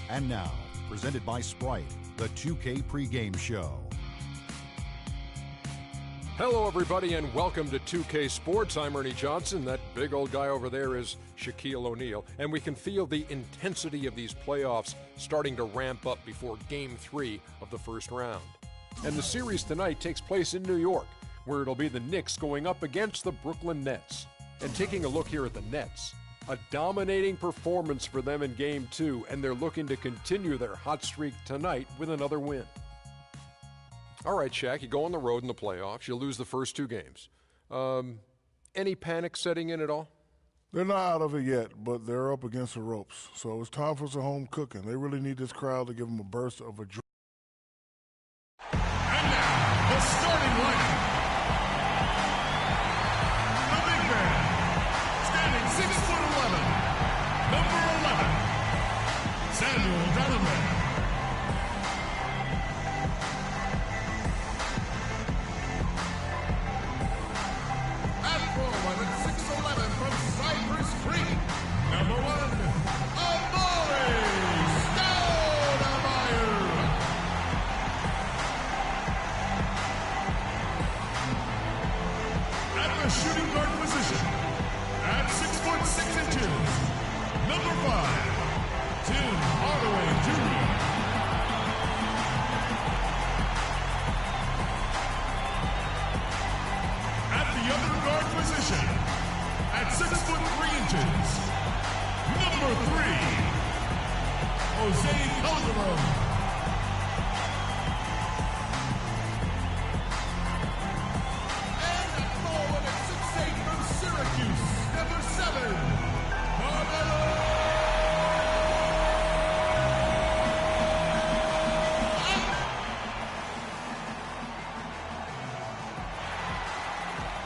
And now, presented by Sprite, the 2K pregame show. Hello, everybody, and welcome to 2K Sports. I'm Ernie Johnson. That big old guy over there is Shaquille O'Neal, and we can feel the intensity of these playoffs starting to ramp up before Game 3 of the first round. And the series tonight takes place in New York, where it'll be the Knicks going up against the Brooklyn Nets. And taking a look here at the Nets, a dominating performance for them in Game 2, and they're looking to continue their hot streak tonight with another win. All right, Shaq, you go on the road in the playoffs. You lose the first two games. Any panic setting in at all? They're not out of it yet, but they're up against the ropes. So it's time for some home cooking. They really need this crowd to give them a burst of adrenaline. And now, the starting lineup. The big man, standing 6'11", number 11, Samuel Donovan. Shooting guard position at 6'6", number 5, Tim Hardaway Jr. At the other guard position at 6'3", number 3, Jose Calderon.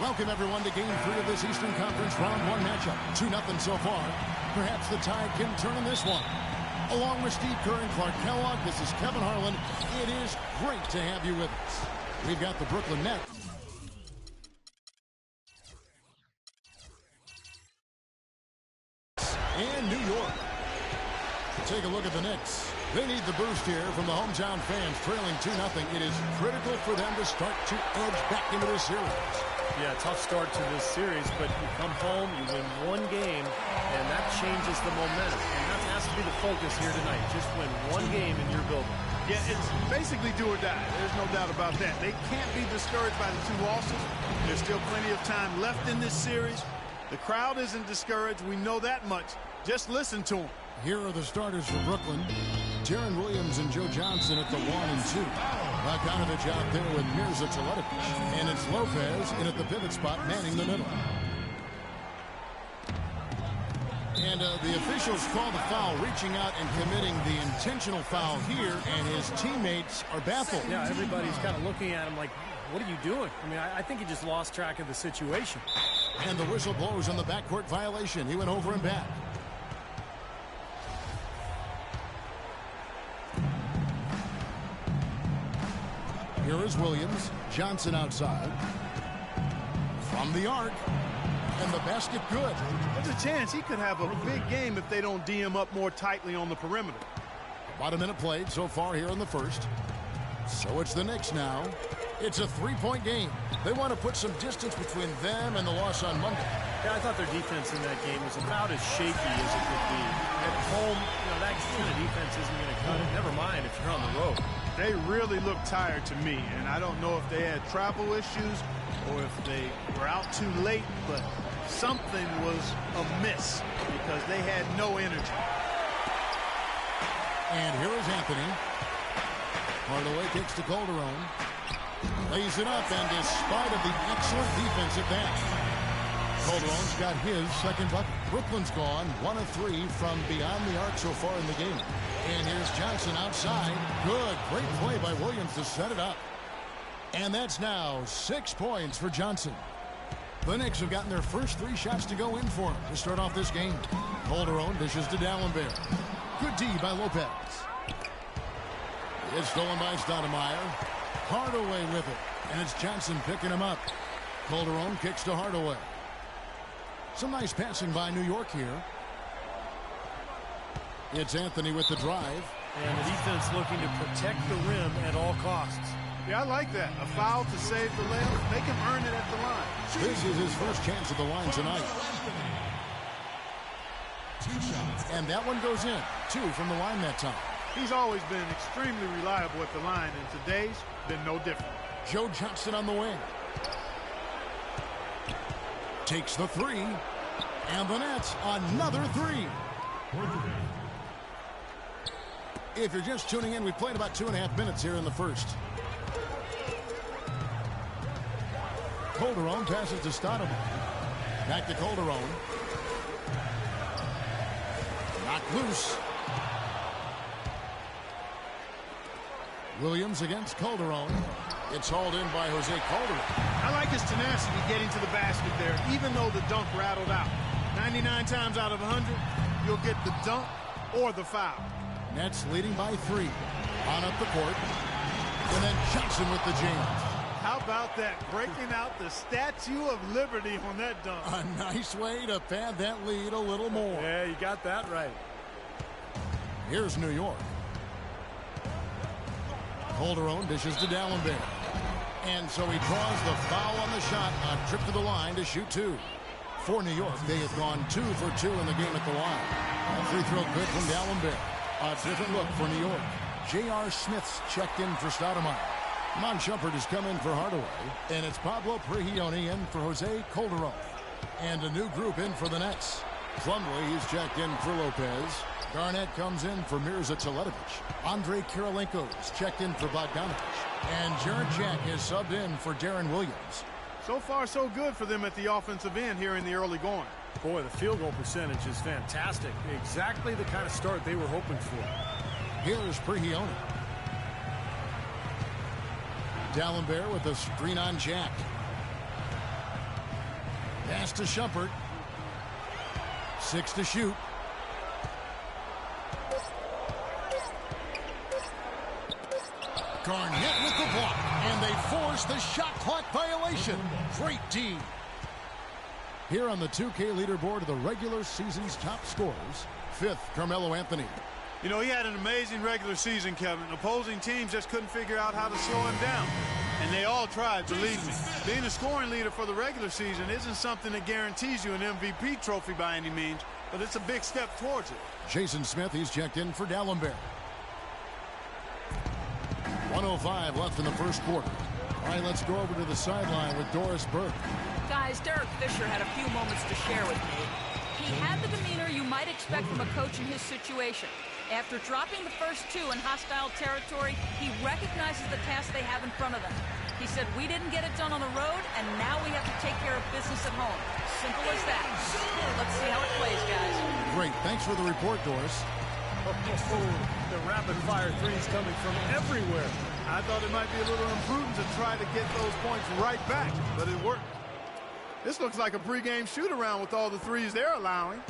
Welcome, everyone, to Game 3 of this Eastern Conference Round 1 matchup. 2-0 so far. Perhaps the tide can turn in this one. Along with Steve Kerr and Clark Kellogg, this is Kevin Harlan. It is great to have you with us. We've got the Brooklyn Nets. And New York. Take a look at the Knicks. They need the boost here from the hometown fans, trailing 2-0. It is critical for them to start to edge back into this series. Yeah, tough start to this series, but you come home, you win one game, and that changes the momentum. And that has to be the focus here tonight. Just win one game in your building. Yeah, it's basically do or die. There's no doubt about that. They can't be discouraged by the two losses. There's still plenty of time left in this series. The crowd isn't discouraged. We know that much. Just listen to them. Here are the starters for Brooklyn. Deron Williams and Joe Johnson at the 1 and 2. Bogdanovich out there with Mirza Teletovic. And it's Lopez in at the pivot spot, manning the middle. And the officials call the foul, reaching out and committing the intentional foul here, and his teammates are baffled. Yeah, everybody's kind of looking at him like, what are you doing? I mean, I think he just lost track of the situation. And the whistle blows on the backcourt violation. He went over and back. Here is Williams. Johnson outside. From the arc. And the basket good. There's a chance he could have a big game if they don't D him up more tightly on the perimeter. About a minute played so far here in the first. So it's the Knicks now. It's a three-point game. They want to put some distance between them and the loss on Monday. Yeah, I thought their defense in that game was about as shaky as it could be. At home, that kind of defense isn't going to cut it. Never mind if you're on the road. They really look tired to me, and I don't know if they had travel issues or if they were out too late, but something was amiss because they had no energy. And here is Anthony. Hardaway kicks to Calderon. Lays it up, and despite of the excellent defensive back, Calderon's got his second bucket. Brooklyn's gone 1 of 3 from beyond the arc so far in the game. And here's Johnson outside. Good. Great play by Williams to set it up. And that's now 6 points for Johnson. The Knicks have gotten their first 3 shots to go in for him to start off this game. Calderon dishes to Dallenberg. Good D by Lopez. It's stolen by Stoudemire. Hardaway with it. And it's Johnson picking him up. Calderon kicks to Hardaway. Some nice passing by New York here. It's Anthony with the drive. And the defense looking to protect the rim at all costs. Yeah, I like that. A foul to save the layup. Make him earn it at the line. This is his first chance at the line tonight. And that one goes in. 2 from the line that time. He's always been extremely reliable at the line, and today's been no different. Joe Johnston on the wing. Takes the 3. And the Nets another 3. If you're just tuning in, we played about 2.5 minutes here in the first. Calderon passes to Stoudemire. Back to Calderon. Knocked loose. Williams against Calderon. It's hauled in by Jose Calderon. I like his tenacity getting to the basket there, even though the dunk rattled out. 99 times out of 100, you'll get the dunk or the foul. Nets leading by 3. On up the court. And then Johnson with the jam. How about that? Breaking out the Statue of Liberty on that dunk. A nice way to pad that lead a little more. Yeah, you got that right. Here's New York. Calderon dishes to D'Alembert. And so he draws the foul on the shot. A trip to the line to shoot 2. For New York, they have gone 2 for 2 in the game at the line. A free throw good from D'Alembert. A different look for New York. J.R. Smith's checked in for Stoudemire. Mon Shumpert has come in for Hardaway. And it's Pablo Prigioni in for Jose Calderon. And a new group in for the Nets. Plumlee is checked in for Lopez. Garnett comes in for Mirza Teletovic. Andre Kirilenko is checked in for Bogdanovich. And Jarrett Jack is subbed in for Darren Williams. So far, so good for them at the offensive end here in the early going. Boy, the field goal percentage is fantastic. Exactly the kind of start they were hoping for. Here's Prigioni. D'Alembert with a screen on Jack. Pass to Shumpert. 6 to shoot. Garnett with the block. And they force the shot clock violation. Great D. Here on the 2K leaderboard of the regular season's top scorers, 5th, Carmelo Anthony. You know, he had an amazing regular season, Kevin. Opposing teams just couldn't figure out how to slow him down. And they all tried, believe me. Being a scoring leader for the regular season isn't something that guarantees you an MVP trophy by any means, but it's a big step towards it. Jason Smith, he's checked in for D'Alembert. 1:05 left in the first quarter. All right, let's go over to the sideline with Doris Burke. Guys, Derek Fisher had a few moments to share with me. He had the demeanor you might expect from a coach in his situation. After dropping the first 2 in hostile territory, he recognizes the task they have in front of them. He said, we didn't get it done on the road, and now we have to take care of business at home. Simple as that. Let's see how it plays, guys. Great. Thanks for the report, Doris. The rapid-fire threes coming from everywhere. I thought it might be a little imprudent to try to get those points right back, but it worked. This looks like a pregame shoot-around with all the threes they're allowing.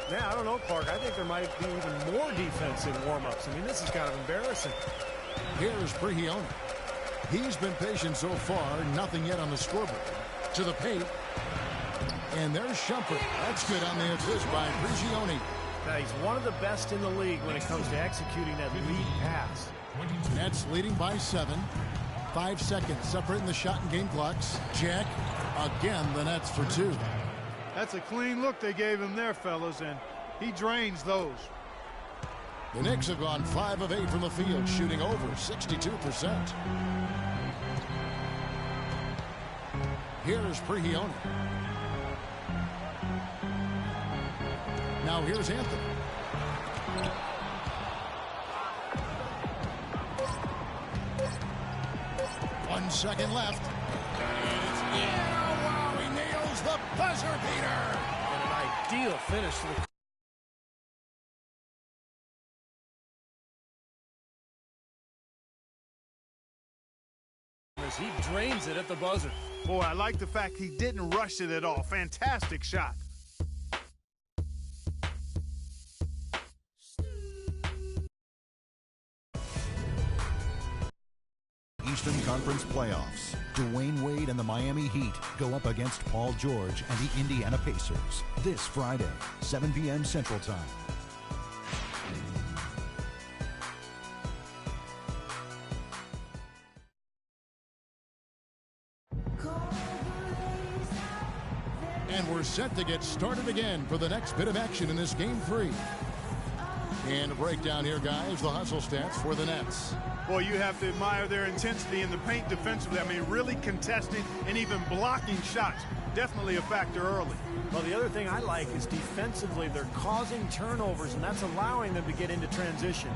Yeah, I don't know, Park. I think there might be even more defense in warm-ups. I mean, this is kind of embarrassing. Here's Prigioni. He's been patient so far. Nothing yet on the scoreboard. To the paint. And there's Shumpert. That's good on the assist by Prigioni. Now, he's one of the best in the league when it comes to executing that lead pass. Nets leading by 7. 5 seconds separating the shot and game clocks. Jack, again, the Nets for 2. That's a clean look they gave him there, fellas, and he drains those. The Knicks have gone 5 of 8 from the field, shooting over 62%. Here's Prigioni. Now here's Anthony. One second left. Wow, he nails the buzzer beater. And an ideal finish to the as he drains it at the buzzer. Boy, I like the fact he didn't rush it at all. Fantastic shot. Eastern Conference Playoffs. Dwayne Wade and the Miami Heat go up against Paul George and the Indiana Pacers this Friday, 7 p.m. Central Time. set to get started again for the next bit of action in this game 3. And a breakdown here, guys, the hustle stats for the Nets. Boy, you have to admire their intensity in the paint defensively. I mean, really contesting and even blocking shots. Definitely a factor early. Well, the other thing I like is defensively, they're causing turnovers, and that's allowing them to get into transition.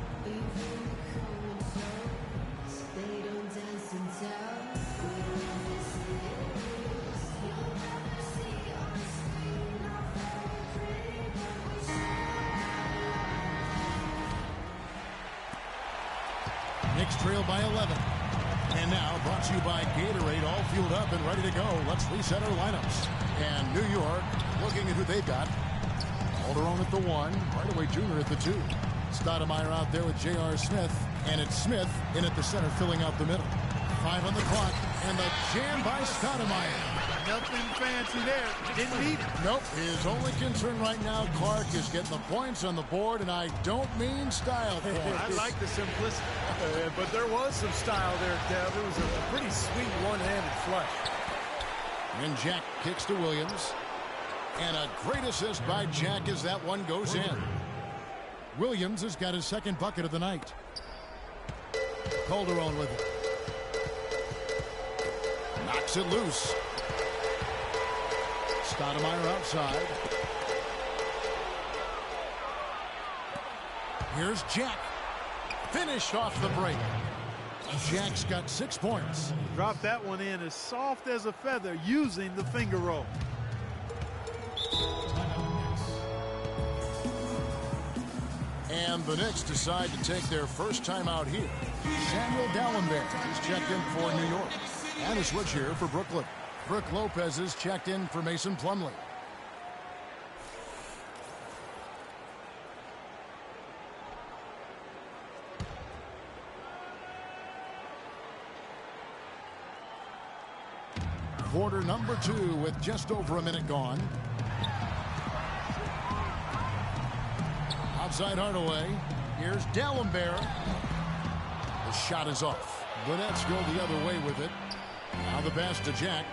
Knicks trail by 11. And now brought to you by Gatorade, all fueled up and ready to go. Let's reset our lineups. And New York looking at who they've got. Calderon at the 1, Hardaway Jr. at the 2. Stoudemire out there with J.R. Smith. And it's Smith in at the center, filling out the middle. 5 on the clock, and the jam by Stoudemire. Nothing fancy there. Didn't need it. Nope. His only concern right now, Clark, is getting the points on the board, and I don't mean style points. I like the simplicity. But there was some style there, Kev. It was a pretty sweet one-handed flush. And Jack kicks to Williams. And a great assist by Jack as that one goes in. Williams has got his second bucket of the night. Calderon with it. Knocks it loose. Stoudemire outside. Here's Jack. Finish off the break. Jack's got 6 points. Dropped that one in as soft as a feather using the finger roll. And the Knicks decide to take their first time out here. Samuel Dalembert is checked in for New York. And a switch here for Brooklyn. Brook Lopez is checked in for Mason Plumlee. Quarter number 2 with just over a minute gone. Outside Hardaway. Here's Dalembert. The shot is off. The Nets go the other way with it. Now the pass to Jack.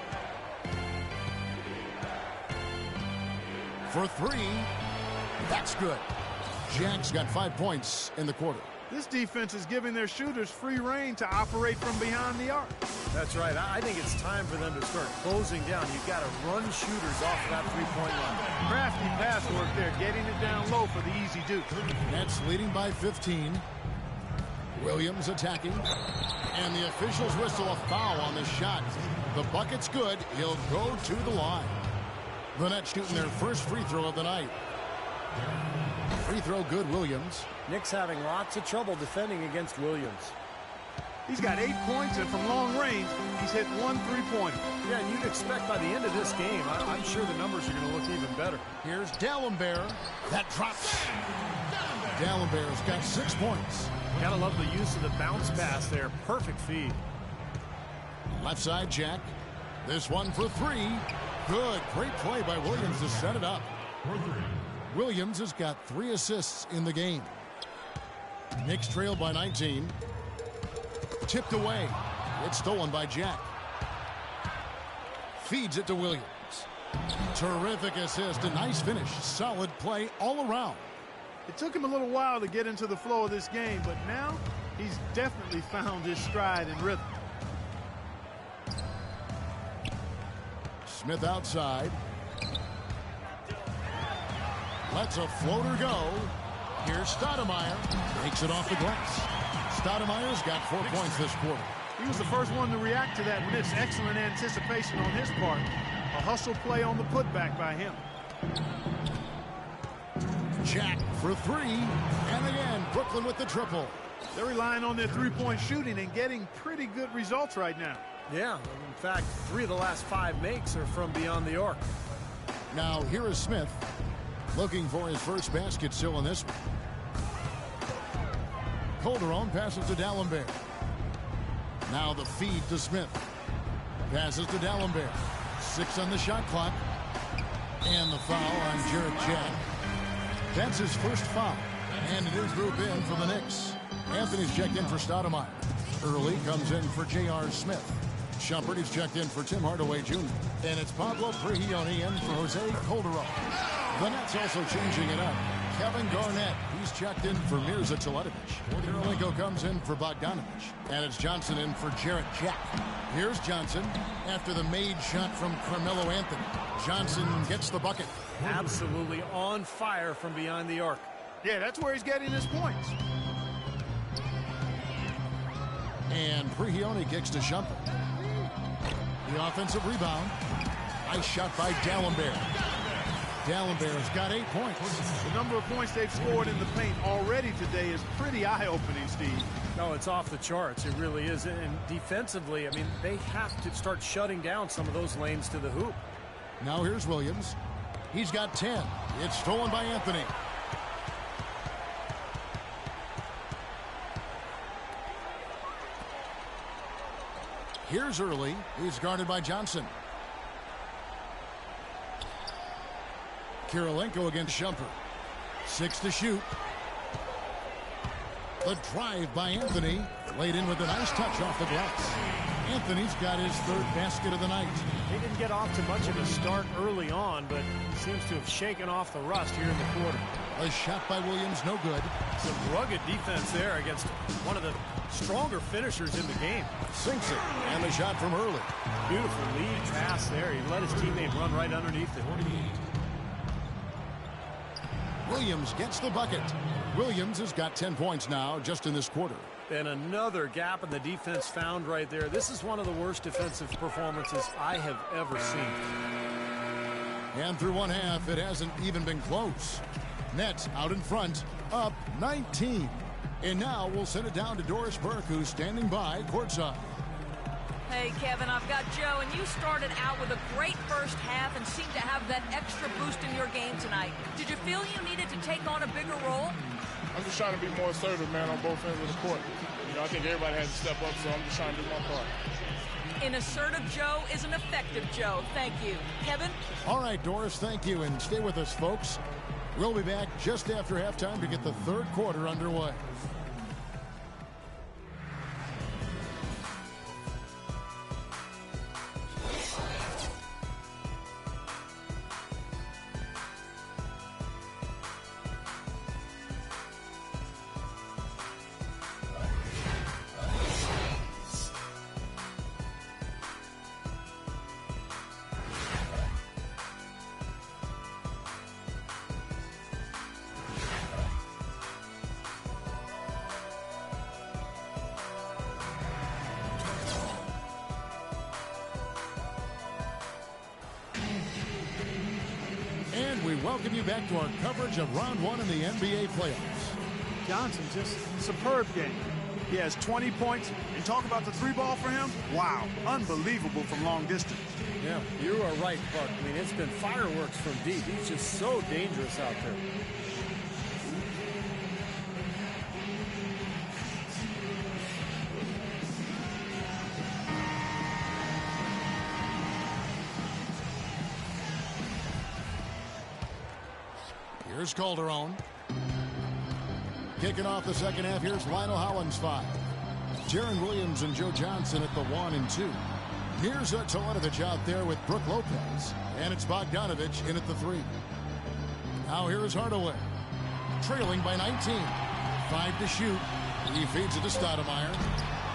For 3. That's good. Jack's got 5 points in the quarter. This defense is giving their shooters free reign to operate from behind the arc. That's right. I think it's time for them to start closing down. You've got to run shooters off of that three-point line. Crafty pass work there, getting it down low for the easy deuce. Nets leading by 15. Williams attacking. And the officials whistle a foul on the shot. The bucket's good. He'll go to the line. The Nets shooting their first free throw of the night. Free throw good, Williams. Knicks having lots of trouble defending against Williams. He's got 8 points, and from long range, he's hit 1 3-pointer. Yeah, and you'd expect by the end of this game, I'm sure the numbers are going to look even better. Here's Dalembert. That drops. Dalembert's got 6 points. Gotta love the use of the bounce pass there. Perfect feed. Left side, Jack. This one for 3. Good. Great play by Williams to set it up. Williams has got 3 assists in the game. Knicks trail by 19. Tipped away. It's stolen by Jack. Feeds it to Williams. Terrific assist. A nice finish. Solid play all around. It took him a little while to get into the flow of this game, but now he's definitely found his stride and rhythm. Smith outside. Lets a floater go. Here's Stoudemire. Takes it off the glass. Stoudemire's got 4 points this quarter. He was the first one to react to that miss. Excellent anticipation on his part. A hustle play on the putback by him. Jack for 3. And again, Brooklyn with the triple. They're relying on their three-point shooting and getting pretty good results right now. Yeah, in fact, 3 of the last 5 makes are from beyond the arc. Now here is Smith looking for his first basket still in this one. Calderon passes to Dalembert. Now the feed to Smith. Passes to Dalembert. 6 on the shot clock. And the foul on Jarrett Jack. That's his first foul. And it is moved in for the Knicks. Anthony's checked in for Stoudemire. Early comes in for J.R. Smith. Shumpert is checked in for Tim Hardaway Jr. And it's Pablo Prigioni in for Jose Calderon. The Nets also changing it up. Kevin Garnett, he's checked in for Mirza Teletovic. Kirilenko comes in for Bogdanovich. And it's Johnson in for Jarrett Jack. Here's Johnson after the made shot from Carmelo Anthony. Johnson gets the bucket. Absolutely on fire from behind the arc. Yeah, that's where he's getting his points. And Prigioni kicks to Shumpert. The offensive rebound. Nice shot by Dalembert. Dalembert's got 8 points. The number of points they've scored in the paint already today is pretty eye-opening, Steve. No, it's off the charts. It really is. And defensively, I mean, they have to start shutting down some of those lanes to the hoop. Now here's Williams. He's got 10. It's stolen by Anthony. Here's Early. He's guarded by Johnson. Kirilenko against Shumpert. 6 to shoot. The drive by Anthony. Laid in with a nice touch off the glass. Anthony's got his 3rd basket of the night. He didn't get off to much of a start early on, but seems to have shaken off the rust here in the quarter. A shot by Williams, no good. Some rugged defense there against one of the stronger finishers in the game. Sinks it, and the shot from Early. Beautiful lead pass there. He let his teammate run right underneath it. Williams gets the bucket. Williams has got 10 points now just in this quarter. And another gap in the defense found right there. This is one of the worst defensive performances I have ever seen. And through one half, it hasn't even been close. Nets out in front, up 19. And now we'll send it down to Doris Burke, who's standing by courtside. Hey, Kevin, I've got Joe, and you started out with a great first half and seemed to have that extra boost in your game tonight. Did you feel you needed to take on a bigger role? I'm just trying to be more assertive, man, on both ends of the court. You know, I think everybody has to step up, so I'm just trying to do my part. An assertive Joe is an effective Joe. Thank you. Kevin? All right, Doris, thank you, and stay with us, folks. We'll be back just after halftime to get the 3rd quarter underway. We welcome you back to our coverage of round 1 in the NBA playoffs. Johnson, just superb game. He has 20 points. And talk about the 3-ball for him. Wow, unbelievable from long distance. Yeah, you are right, Buck. I mean, it's been fireworks from deep. He's just so dangerous out there. Here's Calderon. Kicking off the second half, here's Lionel Hollins 5. Jaron Williams and Joe Johnson at the 1 and 2. Mirza Teletovic out there with Brooke Lopez. And it's Bogdanovich in at the 3. Now here's Hardaway. Trailing by 19. 5 to shoot. He feeds it to Stoudemire.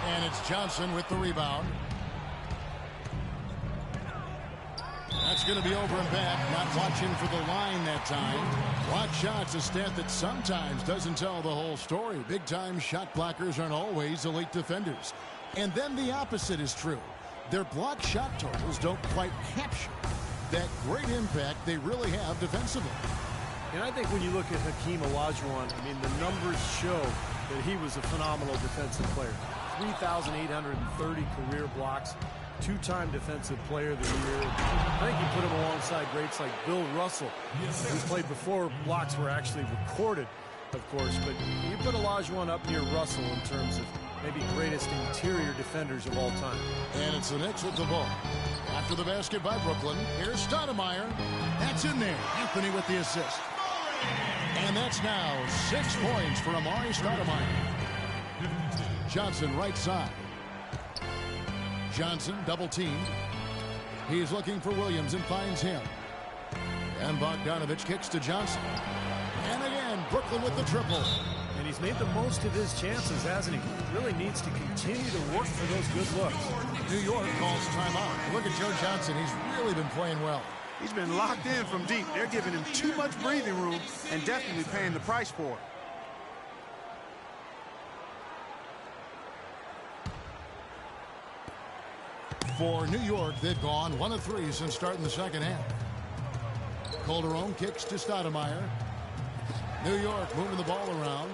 And it's Johnson with the rebound. That's going to be over and back. Not watching for the line that time. Block shots, a stat that sometimes doesn't tell the whole story. Big-time shot blockers aren't always elite defenders. And then the opposite is true. Their block shot totals don't quite capture that great impact they really have defensively. And I think when you look at Hakeem Olajuwon, I mean, the numbers show that he was a phenomenal defensive player. 3,830 career blocks. 2-time defensive player of the year. I think you put him alongside greats like Bill Russell, who played before blocks were actually recorded, of course. But you put Olajuwon up near Russell in terms of maybe greatest interior defenders of all time. And it's the Knicks with the ball. After the basket by Brooklyn, here's Stoudemire. That's in there. Anthony with the assist. And that's now 6 points for Amar'e Stoudemire. Johnson right side. Johnson double teamed. He's looking for Williams and finds him. And Bogdanovich kicks to Johnson. And again, Brooklyn with the triple. And he's made the most of his chances, hasn't he? Really needs to continue to work for those good looks. New York calls timeout. Look at Joe Johnson. He's really been playing well. He's been locked in from deep. They're giving him too much breathing room and definitely paying the price for it. For New York, they've gone 1 of 3 since starting the second half. Calderon kicks to Stoudemire. New York moving the ball around.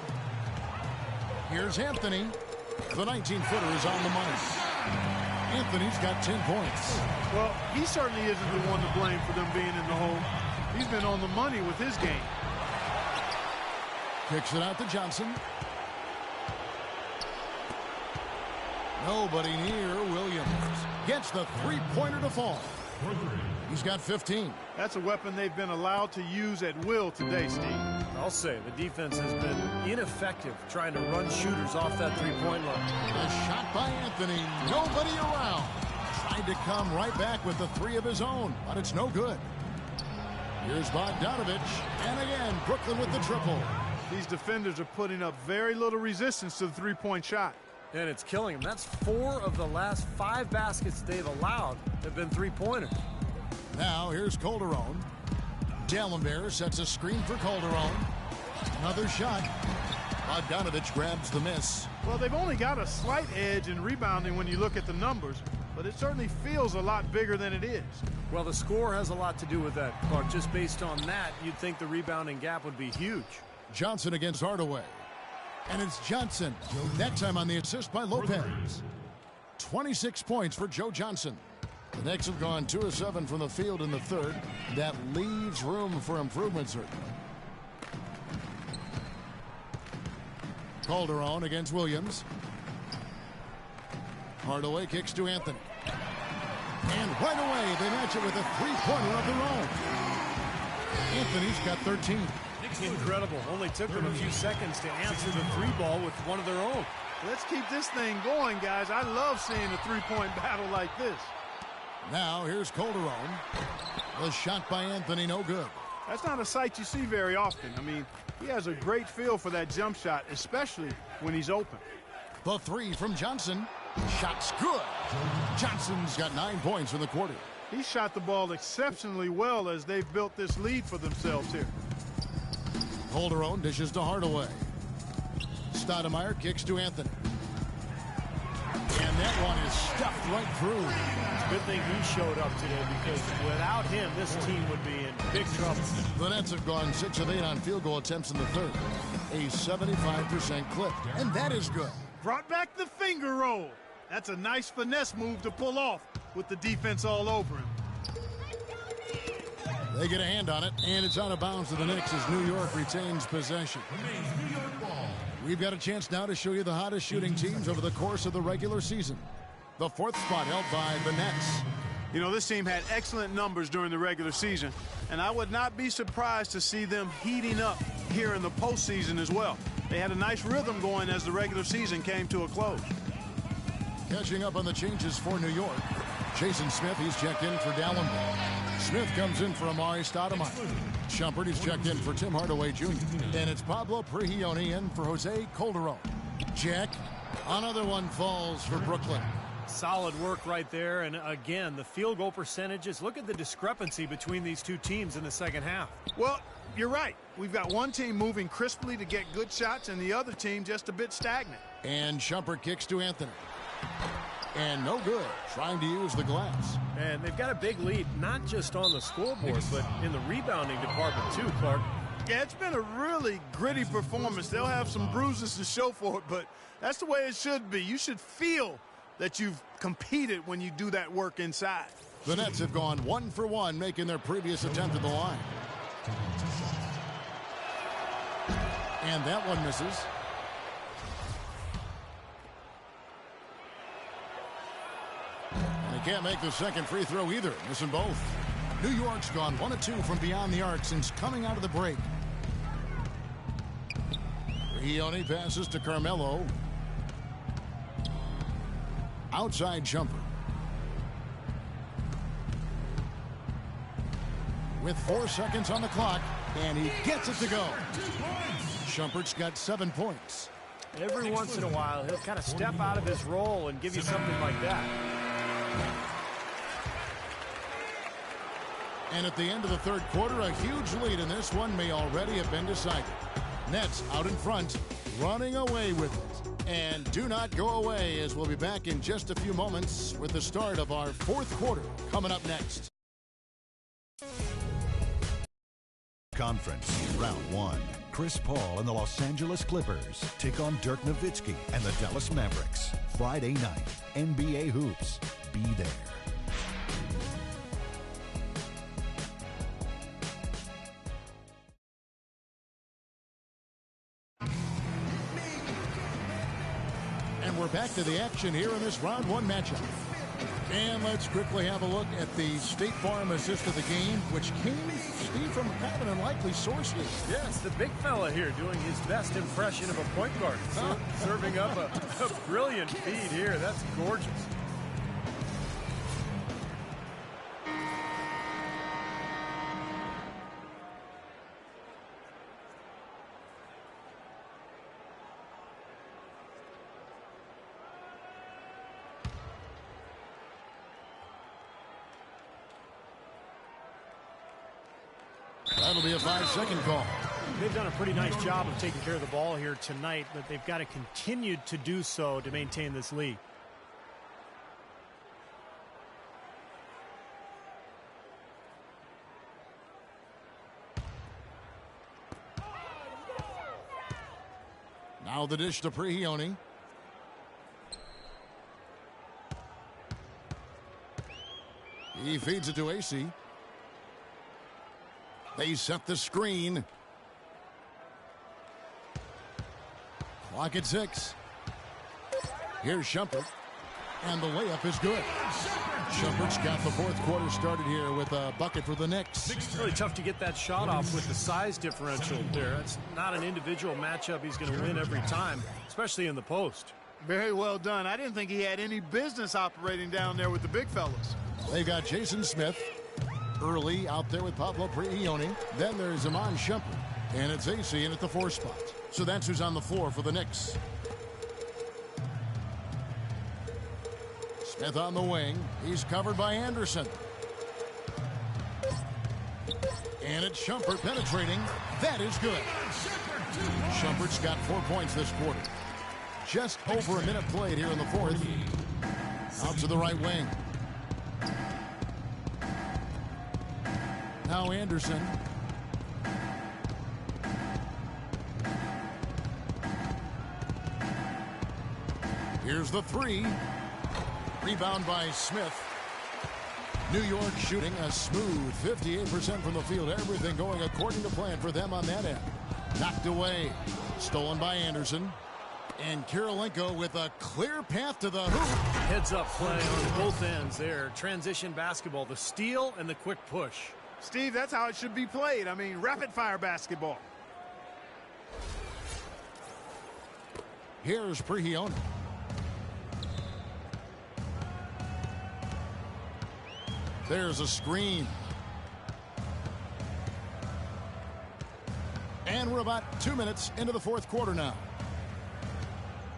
Here's Anthony. The 19-footer is on the money. Anthony's got 10 points. Well, he certainly isn't the one to blame for them being in the hole. He's been on the money with his game. Kicks it out to Johnson. Nobody near Williams. Gets the three-pointer to fall. He's got 15. That's a weapon they've been allowed to use at will today, Steve. I'll say the defense has been ineffective trying to run shooters off that three-point line. A shot by Anthony. Nobody around. Tried to come right back with the 3 of his own, but it's no good. Here's Bogdanovich. And again, Brooklyn with the triple. These defenders are putting up very little resistance to the three-point shot. And it's killing them. That's 4 of the last 5 baskets they've allowed have been three-pointers. Now here's Calderon. Dalembert sets a screen for Calderon. Another shot. Bogdanovich grabs the miss. Well, they've only got a slight edge in rebounding when you look at the numbers, but it certainly feels a lot bigger than it is. Well, the score has a lot to do with that, Clark. Just based on that, you'd think the rebounding gap would be huge. Johnson against Hardaway. And it's Johnson. That time on the assist by Lopez. 26 points for Joe Johnson. The Knicks have gone 2 of 7 from the field in the third. That leaves room for improvement, certainly. Calderon against Williams. Hardaway kicks to Anthony. And right away, they match it with a three-pointer of their own. Anthony's got 13. Incredible. Only took them a few seconds to answer the 3-ball with one of their own. Let's keep this thing going, guys. I love seeing a three-point battle like this. Now here's Calderon. The shot by Anthony, no good. That's not a sight you see very often. I mean, he has a great feel for that jump shot, especially when he's open. The 3 from Johnson. Shot's good. Johnson's got 9 points in the quarter. He shot the ball exceptionally well as they've built this lead for themselves here. Calderon dishes to Hardaway. Stoudemire kicks to Anthony. And that one is stuffed right through. It's a good thing he showed up today, because without him, this team would be in big trouble. The Nets have gone 6 of 8 on field goal attempts in the third. A 75% clip. And that is good. Brought back the finger roll. That's a nice finesse move to pull off with the defense all over him. They get a hand on it, and it's out of bounds to the Knicks as New York retains possession. We've got a chance now to show you the hottest shooting teams over the course of the regular season. The 4th spot held by the Nets. You know, this team had excellent numbers during the regular season, and I would not be surprised to see them heating up here in the postseason as well. They had a nice rhythm going as the regular season came to a close. Catching up on the changes for New York. Jason Smith, he's checked in for Dalembert. Smith comes in for Amari Stoudemire. Shumpert, he's checked in for Tim Hardaway Jr. And it's Pablo Prigioni in for Jose Calderon. Jack, another one falls for Brooklyn. Solid work right there, and again, the field goal percentages. Look at the discrepancy between these two teams in the second half. Well, you're right. We've got one team moving crisply to get good shots, and the other team just a bit stagnant. And Shumpert kicks to Anthony. And no good, trying to use the glass. And they've got a big lead, not just on the scoreboard, but in the rebounding department too, Clark. Yeah, it's been a really gritty performance. They'll have some bruises to show for it, but that's the way it should be. You should feel that you've competed when you do that work inside. The Nets have gone 1 for 1, making their previous attempt at the line. And that one misses. And he can't make the second free throw either, missing both. New York's gone 1 of 2 from beyond the arc since coming out of the break. Prigioni passes to Carmelo. Outside jumper. with 4 seconds on the clock, and he gets it to go. Shumpert's got 7 points. Every once in a while, he'll kind of step out of his role and give you something like that. And at the end of the third quarter, a huge lead in this one may already have been decided. Nets out in front, running away with it. And do not go away, as we'll be back in just a few moments with the start of our fourth quarter coming up next. Conference Round 1. Chris Paul and the Los Angeles Clippers take on Dirk Nowitzki and the Dallas Mavericks. Friday night, NBA Hoops. Be there. And we're back to the action here in this round 1 matchup. And let's quickly have a look at the State Farm assist of the game, which came, Steve, from kind of an unlikely source here. Yes, the big fella here doing his best impression of a point guard. Serving up a brilliant feed here. That's gorgeous. That'll be a 5-second call. They've done a pretty nice job of taking care of the ball here tonight, but they've got to continue to do so to maintain this lead. Now the dish to Prigioni. He feeds it to AC. They set the screen. Clock at 6. Here's Shumpert. And the layup is good. Shumpert's got the fourth quarter started here with a bucket for the Knicks. It's really tough to get that shot off with the size differential there. It's not an individual matchup he's going to win every time, especially in the post. Very well done. I didn't think he had any business operating down there with the big fellas. They've got Jason Smith early out there with Pablo Prigioni. Then there's Iman Shumpert. And it's AC in at the 4 spot. So that's who's on the floor for the Knicks. Smith on the wing. He's covered by Anderson. And it's Shumpert penetrating. That is good. Shumpert's got 4 points this quarter. Just over a minute played here in the fourth. Out to the right wing. Now Anderson. Here's the 3. Rebound by Smith. New York shooting a smooth 58% from the field. Everything going according to plan for them on that end. Knocked away. Stolen by Anderson. And Kirilenko with a clear path to the hoop. Heads up play on both ends there. Transition basketball. The steal and the quick push. Steve, that's how it should be played. I mean, rapid-fire basketball. Here's Prigioni. There's a screen. And we're about 2 minutes into the fourth quarter now.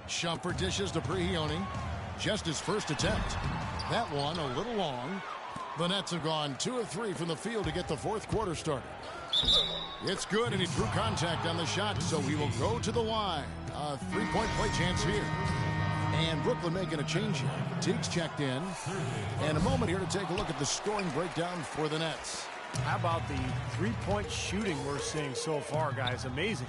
Shumpert dishes to Prigioni. Just his first attempt. That one a little long. The Nets have gone 2 of 3 from the field to get the fourth quarter started. It's good, and he drew contact on the shot, so he will go to the line. A 3-point play chance here. And Brooklyn making a change here. Teague's checked in. And a moment here to take a look at the scoring breakdown for the Nets. How about the 3-point shooting we're seeing so far, guys? Amazing.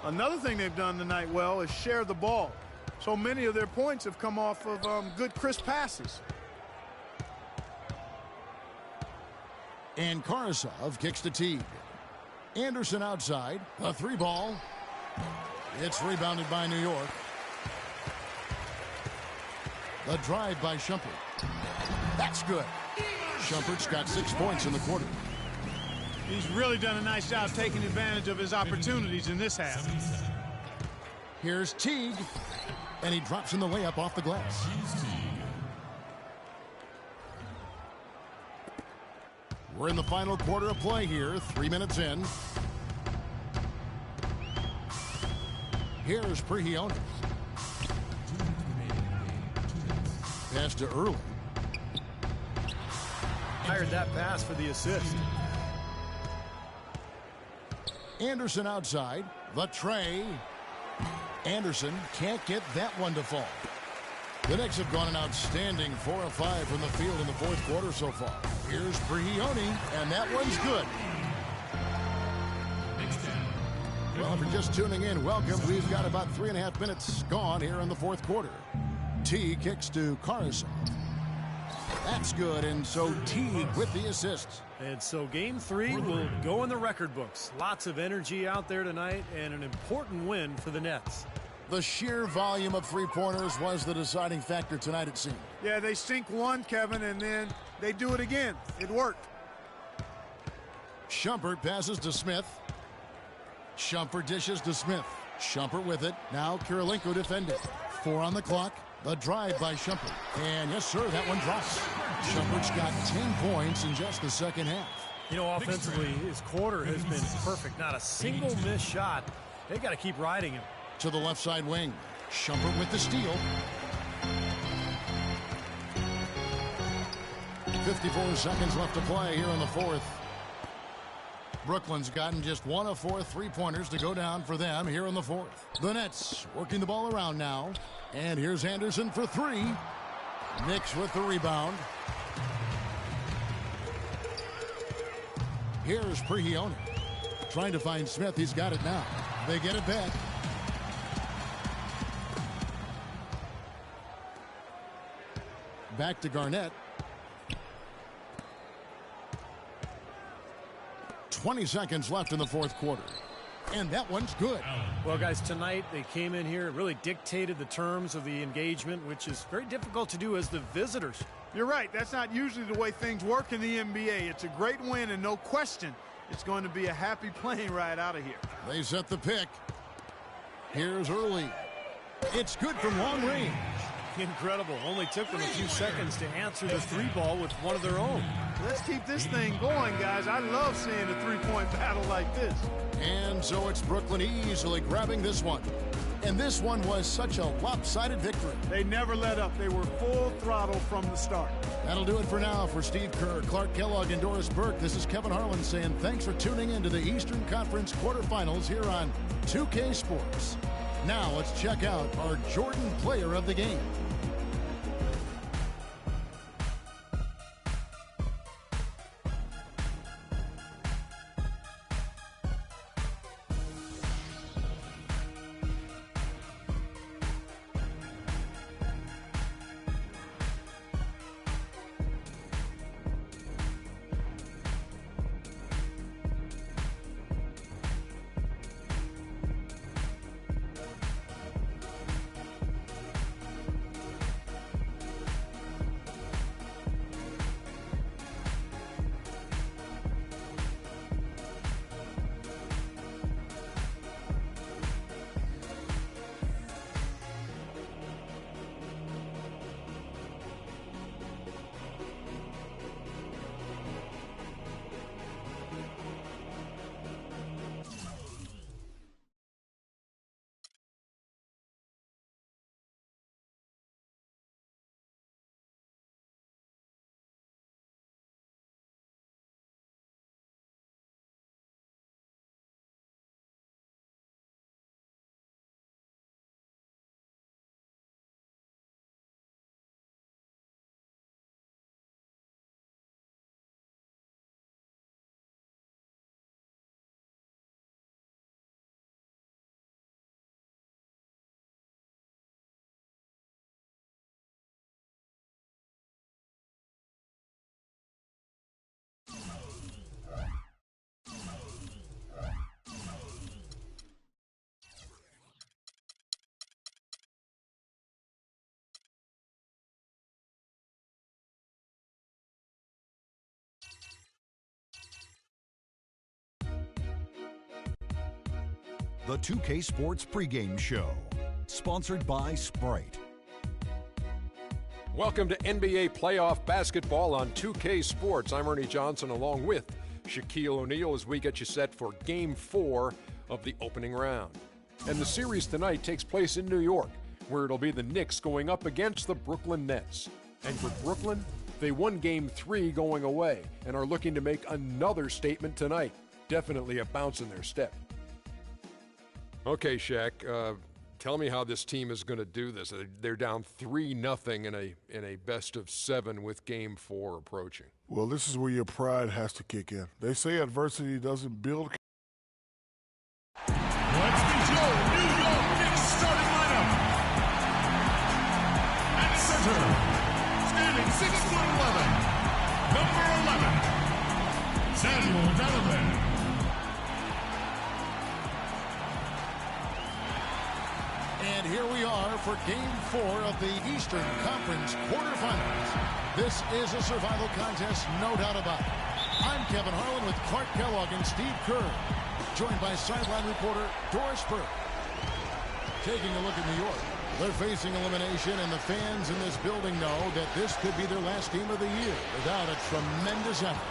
Another thing they've done tonight well is share the ball. So many of their points have come off of good, crisp passes. And Karasov kicks to Teague. Anderson outside. A 3 ball. It's rebounded by New York. The drive by Shumpert. That's good. Shumpert's got 6 points in the quarter. He's really done a nice job taking advantage of his opportunities in this half. Here's Teague. And he drops in the layup off the glass. We're in the final quarter of play here, 3 minutes in. Here's Prigioni. Pass to Early. Hired that pass for the assist. Anderson outside. The tray. Anderson can't get that one to fall. The Knicks have gone an outstanding 4 of 5 from the field in the fourth quarter so far. Here's Prigioni, and that one's good. Well, if you're just tuning in, welcome. We've got about 3.5 minutes gone here in the fourth quarter. T kicks to Carson. That's good, and so Teague with the assist. And so game 3 will go in the record books. Lots of energy out there tonight, and an important win for the Nets. The sheer volume of three-pointers was the deciding factor tonight, it seemed. Yeah, they sink one, Kevin, and then they do it again. It worked. Shumpert passes to Smith. Shumpert dishes to Smith. Shumpert with it. Now Kirilenko defending. 4 on the clock. The drive by Shumpert. And yes, sir, that one drops. Shumpert's got 10 points in just the second half. You know, offensively, his quarter has been perfect. Not a single missed shot. They got to keep riding him. To the left side wing. Shumpert with the steal. 54 seconds left to play here in the fourth. Brooklyn's gotten just 1 of 4 three-pointers to go down for them here in the fourth. The Nets working the ball around now. And here's Anderson for 3. Knicks with the rebound. Here's Prigioni. Trying to find Smith. He's got it now. They get it back. Back to Garnett. 20 seconds left in the fourth quarter. And that one's good. Well, guys, tonight they came in here and really dictated the terms of the engagement, which is very difficult to do as the visitors. You're right. That's not usually the way things work in the NBA. It's a great win, and no question, it's going to be a happy plane ride out of here. They set the pick. Here's Early. It's good from long range. Incredible. Only took them a few seconds to answer the 3-ball with one of their own. Let's keep this thing going, guys. I love seeing a three-point battle like this. And so it's Brooklyn easily grabbing this one. And this one was such a lopsided victory. They never let up. They were full throttle from the start. That'll do it for now. For Steve Kerr, Clark Kellogg, and Doris Burke, this is Kevin Harlan saying thanks for tuning in to the Eastern Conference quarterfinals here on 2K Sports. Now let's check out our Jordan player of the game. The 2K Sports pregame show, sponsored by Sprite. Welcome to NBA playoff basketball on 2K Sports. I'm Ernie Johnson along with Shaquille O'Neal as we get you set for Game 4 of the opening round. And the series tonight takes place in New York, where it'll be the Knicks going up against the Brooklyn Nets. And for Brooklyn, they won Game 3 going away and are looking to make another statement tonight. Definitely a bounce in their step. Okay, Shaq, tell me how this team is going to do this. They're down 3-0 in a best-of-7 with Game 4 approaching. Well, this is where your pride has to kick in. They say adversity doesn't build. Let's meet your New York Knicks starting lineup. At center, standing 6'11", number 11, Samuel Donovan. And here we are for Game 4 of the Eastern Conference quarterfinals. This is a survival contest, no doubt about it. I'm Kevin Harlan with Clark Kellogg and Steve Kerr, joined by sideline reporter Doris Burke. Taking a look at New York, they're facing elimination, and the fans in this building know that this could be their last game of the year without a tremendous effort.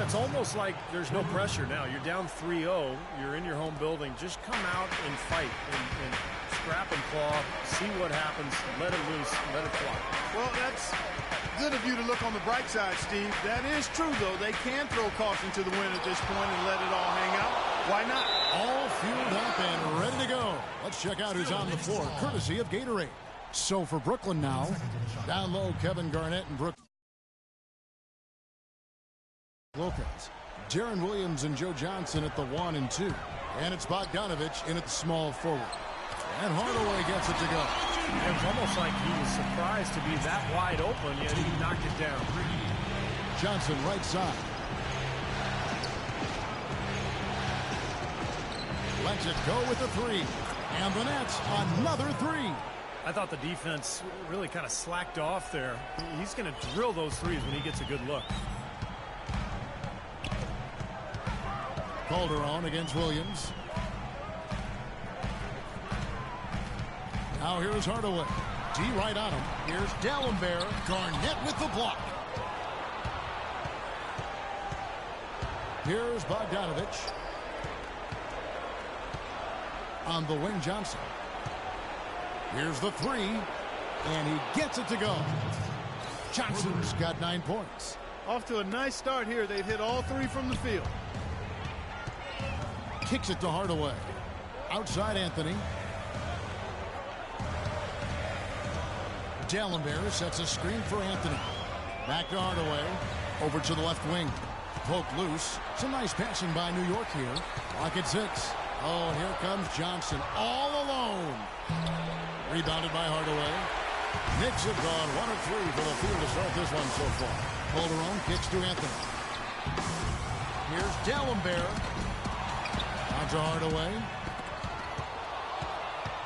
It's almost like there's no pressure now. You're down 3-0. You're in your home building. Just come out and fight and scrap and claw, see what happens, let it loose, let it fly. Well, that's good of you to look on the bright side, Steve. That is true, though. They can throw caution to the wind at this point and let it all hang out. Why not? All fueled up and ready to go. Let's check out who's on the floor, courtesy of Gatorade. So for Brooklyn now, down low, Kevin Garnett and Brooke Lopez. Deron Williams and Joe Johnson at the 1 and 2. And it's Bogdanovich in at the small forward. And Hardaway gets it to go. It was almost like he was surprised to be that wide open, yet he knocked it down. Johnson right side. Lets it go with the 3. And the Nets, another 3. I thought the defense really kind of slacked off there. He's going to drill those threes when he gets a good look. Calderon against Williams. Now here's Hardaway. D right on him. Here's Dalembert. Garnett with the block. Here's Bogdanovich. On the wing, Johnson. Here's the 3. And he gets it to go. Johnson's got 9 points. Off to a nice start here. They've hit all 3 from the field. Kicks it to Hardaway. Outside Anthony. Dalembert sets a screen for Anthony. Back to Hardaway. Over to the left wing. Poke loose. Some nice passing by New York here. Lock at 6. Oh, here comes Johnson. All alone. Rebounded by Hardaway. Knicks have gone 1 of 3 for the field to start this one so far. Calderon kicks to Anthony. Here's Dalembert. On to Hardaway.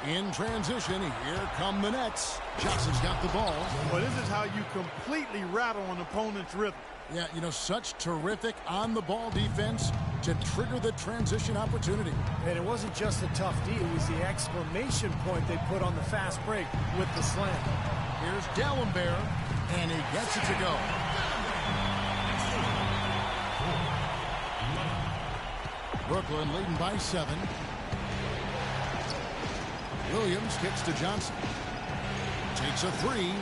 In transition, here come the Nets. Johnson's got the ball. Well, this is how you completely rattle an opponent's rhythm. Yeah, you know, such terrific on-the-ball defense to trigger the transition opportunity. And it wasn't just a tough D. It was the exclamation point they put on the fast break with the slam. Here's Dalembert, and he gets it to go. Brooklyn leading by 7. Williams kicks to Johnson. Takes a 3.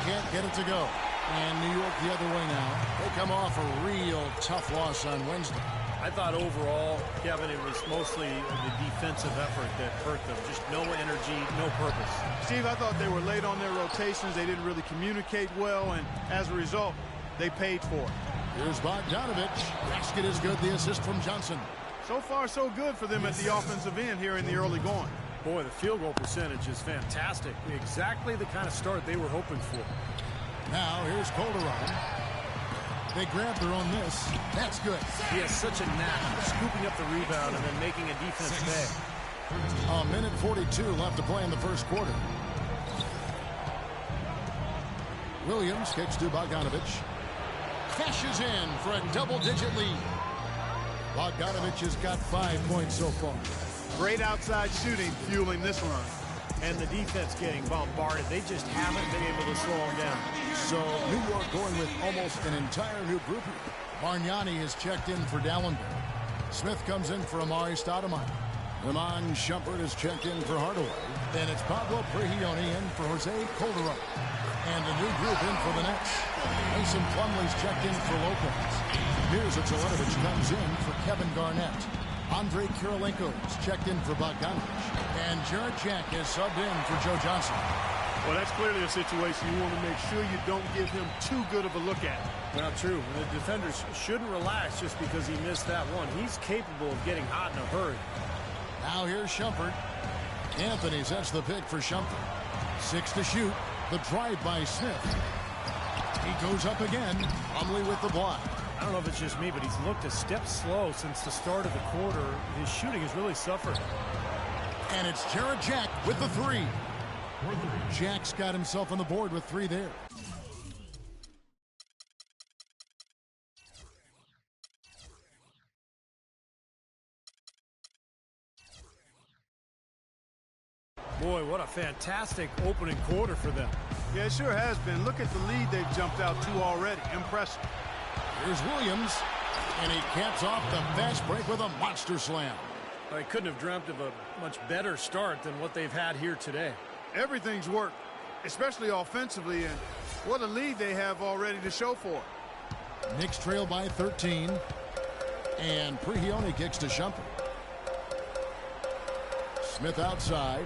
Can't get it to go. And New York the other way now. They come off a real tough loss on Wednesday. I thought overall, Kevin, it was mostly the defensive effort that hurt them. Just no energy, no purpose. Steve, I thought they were late on their rotations. They didn't really communicate well, and as a result, they paid for it. Here's Bogdanovich. Basket is good. The assist from Johnson. So far, so good for them at the offensive end here in the early going. Boy, the field goal percentage is fantastic. Exactly the kind of start they were hoping for. Now, here's Calderon. They grab their own miss. That's good. He has such a knack of scooping up the rebound and then making a defense pay. A minute 42 left to play in the first quarter. Williams kicks to Bogdanovich. Cashes in for a double-digit lead. Bogdanovich has got 5 points so far. Great outside shooting fueling this run. and the defense getting bombarded. They just haven't been able to slow them down. So New York going with almost an entire new group here. Bargnani has checked in for Dallenberg. Smith comes in for Amari Stoudemire. Iman Shumpert is checked in for Hardaway. Then it's Pablo Prigioni in for Jose Calderon. And a new group in for the Nets. Mason Plumlee's checked in for Lopez. Mirza Teletovic comes in for Kevin Garnett. Andre Kirilenko is checked in for Bogdanovic. And Jarrett Jack is subbed in for Joe Johnson. Well, that's clearly a situation you want to make sure you don't give him too good of a look at. Well, true. The defenders shouldn't relax just because he missed that one. He's capable of getting hot in a hurry. Now here's Shumpert. Anthony sets the pick for Shumpert. 6 to shoot. The drive by Smith. He goes up again. Plumlee with the block. I don't know if it's just me, but he's looked a step slow since the start of the quarter. His shooting has really suffered. And it's Jarrett Jack with the 3. Jack's got himself on the board with 3 there. Boy, what a fantastic opening quarter for them. Yeah, it sure has been. Look at the lead they've jumped out to already. Impressive. Here's Williams, and he caps off the fast break with a monster slam. I couldn't have dreamt of a much better start than what they've had here today. Everything's worked, especially offensively, and what a lead they have already to show for it. Knicks trail by 13, and Prigioni kicks to Shumpert. Smith outside.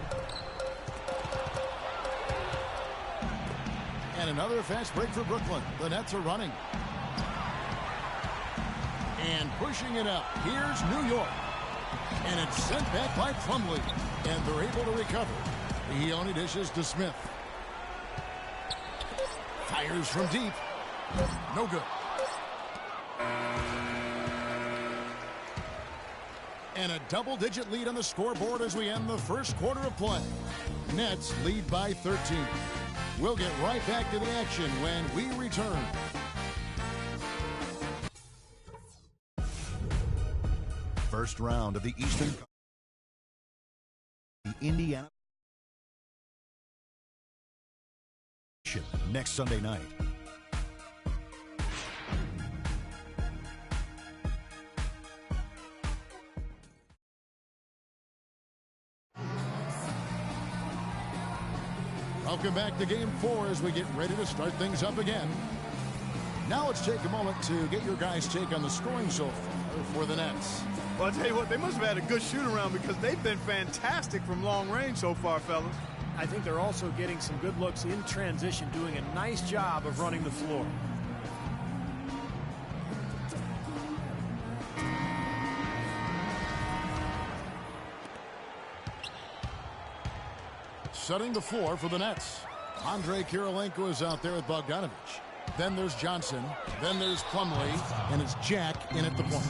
And another fast break for Brooklyn. The Nets are running. And pushing it up. Here's New York. And it's sent back by Plumlee. And they're able to recover. Prigioni dishes to Smith. Fires from deep. No good. And a double-digit lead on the scoreboard as we end the first quarter of play. Nets lead by 13. We'll get right back to the action when we return. First round of the Eastern Indiana next Sunday night. Welcome back to Game 4 as we get ready to start things up again. Now let's take a moment to get your guys' take on the scoring so far for the Nets. Well, I'll tell you what, they must have had a good shoot-around because they've been fantastic from long range so far, fellas. I think they're also getting some good looks in transition, doing a nice job of running the floor. Setting the floor for the Nets. Andre Kirilenko is out there with Bogdanovic. Then there's Johnson. Then there's Plumlee. And it's Jack in at the point.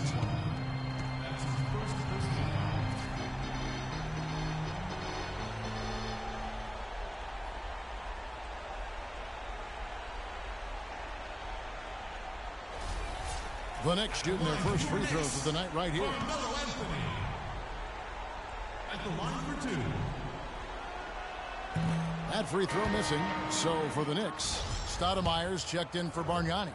The Knicks shooting their first free throws of the night right here. At the line for 2. That free throw missing. So for the Knicks, Stoudemire's checked in for Bargnani.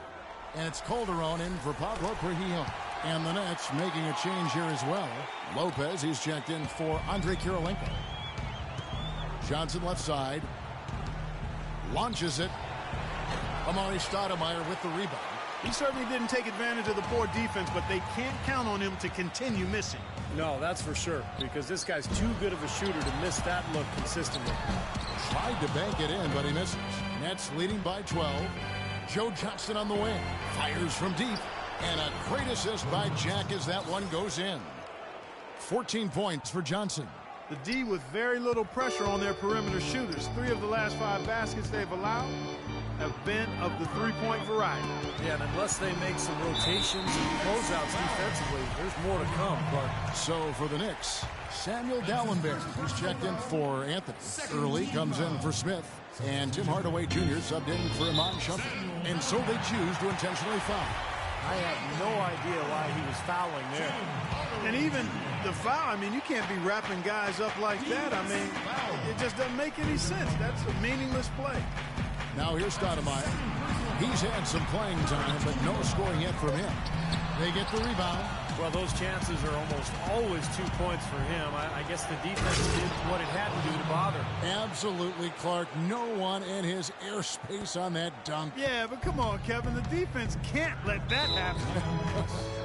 And it's Calderon in for Pablo Prigioni. And the Nets making a change here as well. Lopez, he's checked in for Andre Kirilenko. Johnson left side. Launches it. Amari Stoudemire with the rebound. He certainly didn't take advantage of the poor defense, but they can't count on him to continue missing. No, that's for sure, because this guy's too good of a shooter to miss that look consistently. Tried to bank it in, but he misses. Nets leading by 12. Joe Johnson on the wing. Fires from deep. And a great assist by Jack as that one goes in. 14 points for Johnson. The D with very little pressure on their perimeter shooters. 3 of the last 5 baskets they've allowed have been of the three-point variety. Yeah, and unless they make some rotations and closeouts defensively, there's more to come, Clark. So for the Knicks, Samuel Dallenberg, who's checked in for Anthony. Early comes in for Smith. And Tim Hardaway Jr. subbed in for Iman Shumpert. And so they choose to intentionally foul. I have no idea why he was fouling there. And even the foul. I mean, you can't be wrapping guys up like that. I mean, it just doesn't make any sense. That's a meaningless play. Now here's Stoudemire. He's had some playing time, but no scoring yet from him. They get the rebound. Well, those chances are almost always 2 points for him. I guess the defense did what it had to do to bother. Absolutely, Clark. No one in his airspace on that dunk. Yeah, but come on, Kevin. The defense can't let that happen.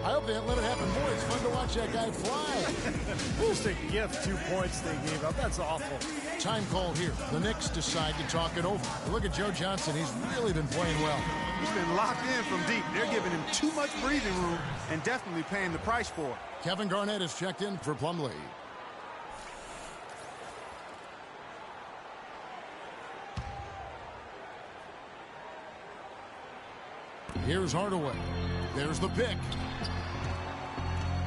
I hope they don't let it happen more. It's fun to watch that guy fly. Just a gift, 2 points they gave up. That's awful. Time call here. The Knicks decide to talk it over. Look at Joe Johnson. He's really been playing well. He's been locked in from deep. They're giving him too much breathing room and definitely paying the price for it. Kevin Garnett is checked in for Plumlee. Here's Hardaway. There's the pick.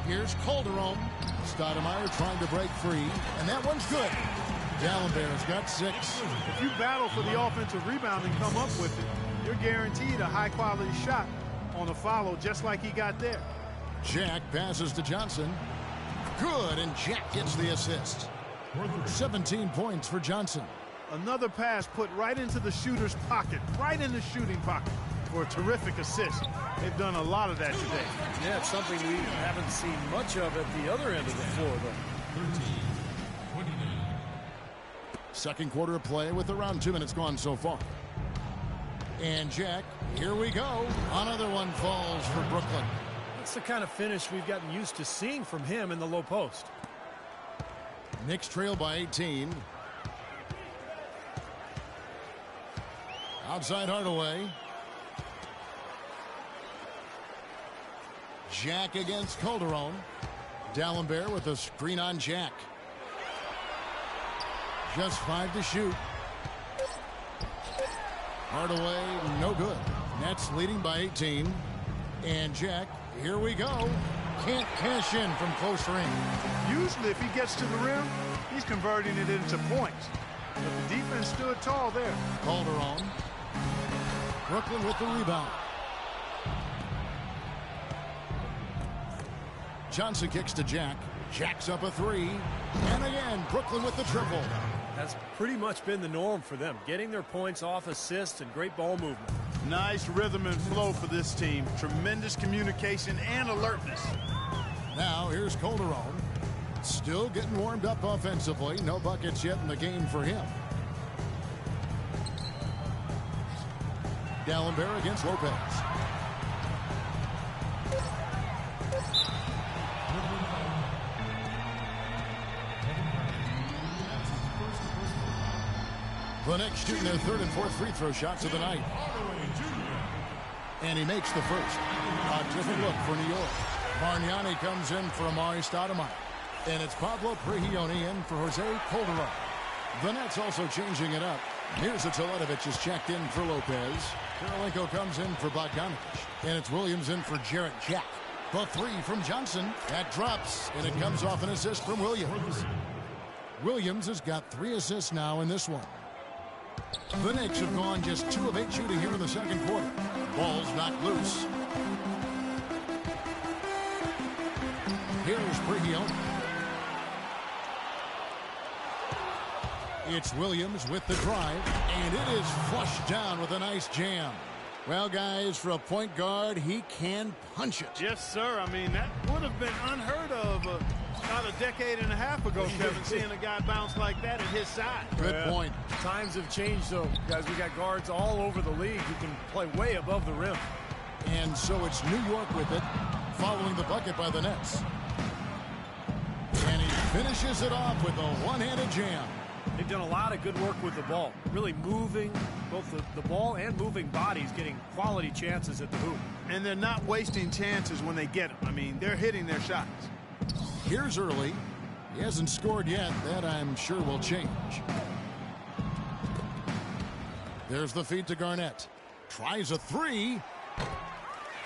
Here's Calderon. Stoudemire trying to break free, and that one's good. Dallenberg's got 6. If you battle for the offensive rebound and come up with it, you're guaranteed a high-quality shot on a follow just like he got there. Jack passes to Johnson. Good, and Jack gets the assist. 17 points for Johnson. Another pass put right into the shooter's pocket, right in the shooting pocket for a terrific assist. They've done a lot of that today. Yeah, it's something we haven't seen much of at the other end of the floor, though. 13-29. Second quarter of play with around 2 minutes gone so far. And Jack, here we go. Another one falls for Brooklyn. That's the kind of finish we've gotten used to seeing from him in the low post. Knicks trail by 18. Outside Hardaway. Jack against Calderon. Dallenberg with a screen on Jack. Just 5 to shoot. Hardaway, no good. Nets leading by 18. And Jack, here we go. Can't cash in from close range. Usually if he gets to the rim, he's converting it into points. But the defense stood tall there. Calderon. Brooklyn with the rebound. Johnson kicks to Jack. Jack's up a 3. And again, Brooklyn with the triple. That's pretty much been the norm for them, getting their points off assists and great ball movement. Nice rhythm and flow for this team. Tremendous communication and alertness. Now here's Calderon. Still getting warmed up offensively. No buckets yet in the game for him. Dallenberg against Lopez. The Knicks shooting their 3rd and 4th free throw shots of the night. And he makes the first. A different look for New York. Bargnani comes in for Amari Stoudemire. And it's Pablo Prigioni in for Jose Calderon. The Nets also changing it up. Mirza Teletovic is checked in for Lopez. Karolinko comes in for Bogdanovic. And it's Williams in for Jarrett Jack. The 3 from Johnson. That drops. And it comes off an assist from Williams. Williams has got 3 assists now in this one. The Knicks have gone just 2 of 8 shooting here in the second quarter. Ball's knocked loose. Here's Prigioni. It's Williams with the drive, and it is flushed down with a nice jam. Well, guys, for a point guard, he can punch it. Yes, sir. I mean, that would have been unheard of about a decade and a half ago, Kevin, seeing a guy bounce like that at his side. Good point. Times have changed, though, guys. We got guards all over the league who can play way above the rim. And so it's New York with it, following the bucket by the Nets. And he finishes it off with a one-handed jam. They've done a lot of good work with the ball, really moving both the ball and moving bodies, getting quality chances at the hoop. And they're not wasting chances when they get them. I mean, they're hitting their shots. Here's Early. He hasn't scored yet. That, I'm sure, will change. There's the feed to Garnett. Tries a 3.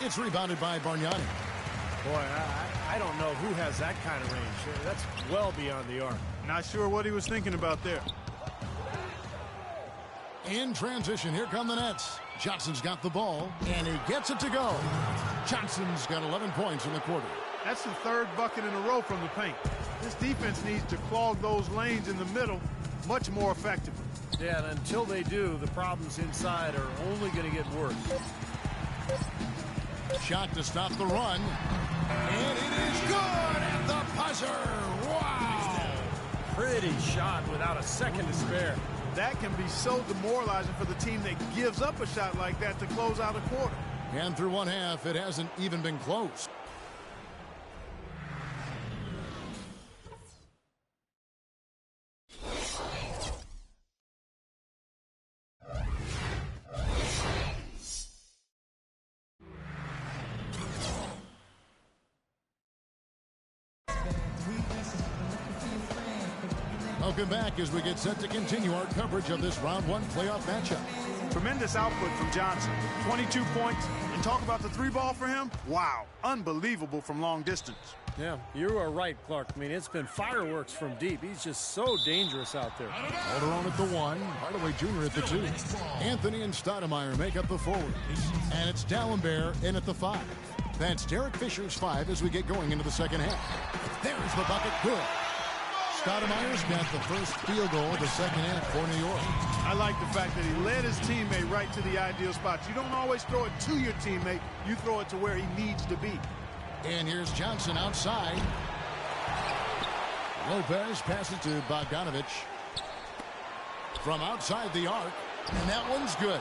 It's rebounded by Bargnani. Boy, I don't know who has that kind of range. That's well beyond the arc. Not sure what he was thinking about there. In transition, here come the Nets. Johnson's got the ball, and he gets it to go. Johnson's got 11 points in the quarter. That's the 3rd bucket in a row from the paint. This defense needs to clog those lanes in the middle much more effectively. Yeah, and until they do, the problems inside are only going to get worse. Shot to stop the run. And it is good at the buzzer. Wow. Pretty shot without a second to spare. That can be so demoralizing for the team that gives up a shot like that to close out a quarter. And through one half, it hasn't even been close. Welcome back as we get set to continue our coverage of this round one playoff matchup. Tremendous output from Johnson. 22 points. And talk about the three ball for him. Wow. Unbelievable from long distance. Yeah, you are right, Clark. I mean, it's been fireworks from deep. He's just so dangerous out there. Calderon at the 1, Hardaway Jr. at the 2. Anthony and Stoudemire make up the forwards. And it's Dalembert in at the 5. That's Derek Fisher's 5 as we get going into the second half. There's the bucket. Good. Stoudemire's got the first field goal of the second half for New York. I like the fact that he led his teammate right to the ideal spots. You don't always throw it to your teammate. You throw it to where he needs to be. And here's Johnson outside. Lopez passes to Bogdanovic. From outside the arc. And that one's good.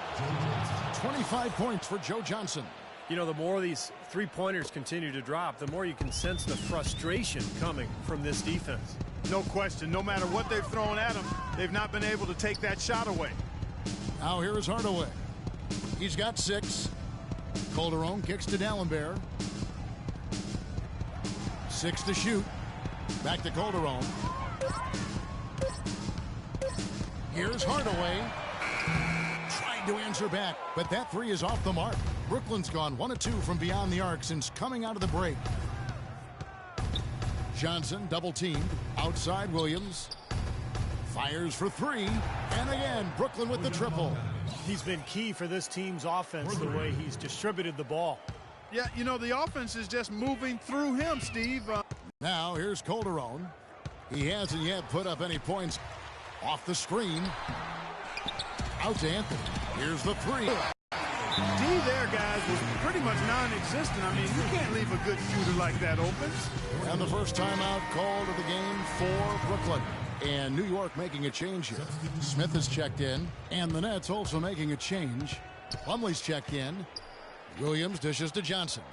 25 points for Joe Johnson. You know, the more these three-pointers continue to drop, the more you can sense the frustration coming from this defense. No question. No matter what they've thrown at him, they've not been able to take that shot away. Now here is Hardaway. He's got 6. Calderon kicks to Dalembert. 6 to shoot. Back to Calderon. Here's Hardaway. Trying to answer back, but that 3 is off the mark. Brooklyn's gone 1 of 2 from beyond the arc since coming out of the break. Johnson double teamed. Outside Williams. Fires for 3. And again, Brooklyn with the triple. He's been key for this team's offense the way he's distributed the ball. Yeah, you know, the offense is just moving through him, Steve. Now here's Calderon. He hasn't yet put up any points. Off the screen. Out to Anthony. Here's the 3. D there, guys, was pretty much non-existent. I mean, you can't leave a good shooter like that open. And the first timeout called of the game for Brooklyn. And New York making a change here. Smith has checked in. And the Nets also making a change. Plumlee's checked in. Williams dishes to Johnson.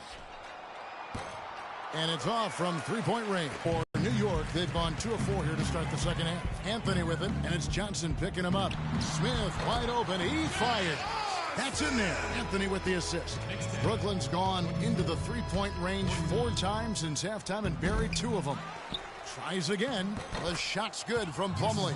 And it's off from three-point range. For New York, they've gone 2 of 4 here to start the second half. Anthony with it, and it's Johnson picking him up. Smith wide open. He fired. That's in there. Anthony with the assist. Brooklyn's gone into the three-point range 4 times since halftime and buried 2 of them. Tries again. The shot's good from Plumlee.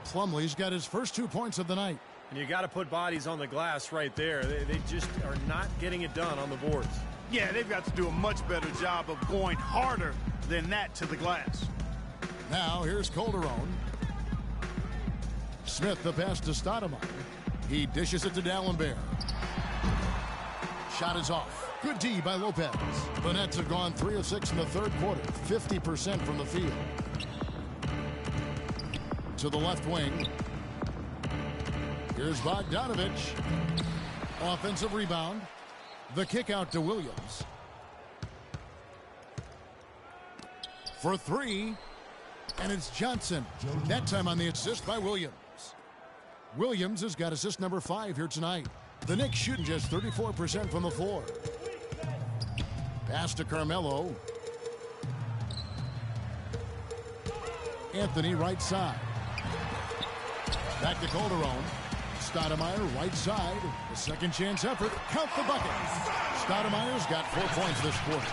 Plumlee's got his first 2 points of the night. And you got to put bodies on the glass right there. They just are not getting it done on the boards. Yeah, they've got to do a much better job of going harder than that to the glass. Now here's Calderon. Smith the pass to Stoudemire. He dishes it to Dalembert. Shot is off. Good D by Lopez. The Nets have gone 3 of 6 in the third quarter. 50% from the field. To the left wing. Here's Bogdanovic. Offensive rebound. The kick out to Williams. For 3. And it's Johnson. That time on the assist by Williams. Williams has got assist number 5 here tonight. The Knicks shooting just 34% from the floor. Pass to Carmelo. Anthony right side. Back to Calderon. Stoudemire right side. A second chance effort. Count the bucket. Stoudemire's got 4 points this quarter.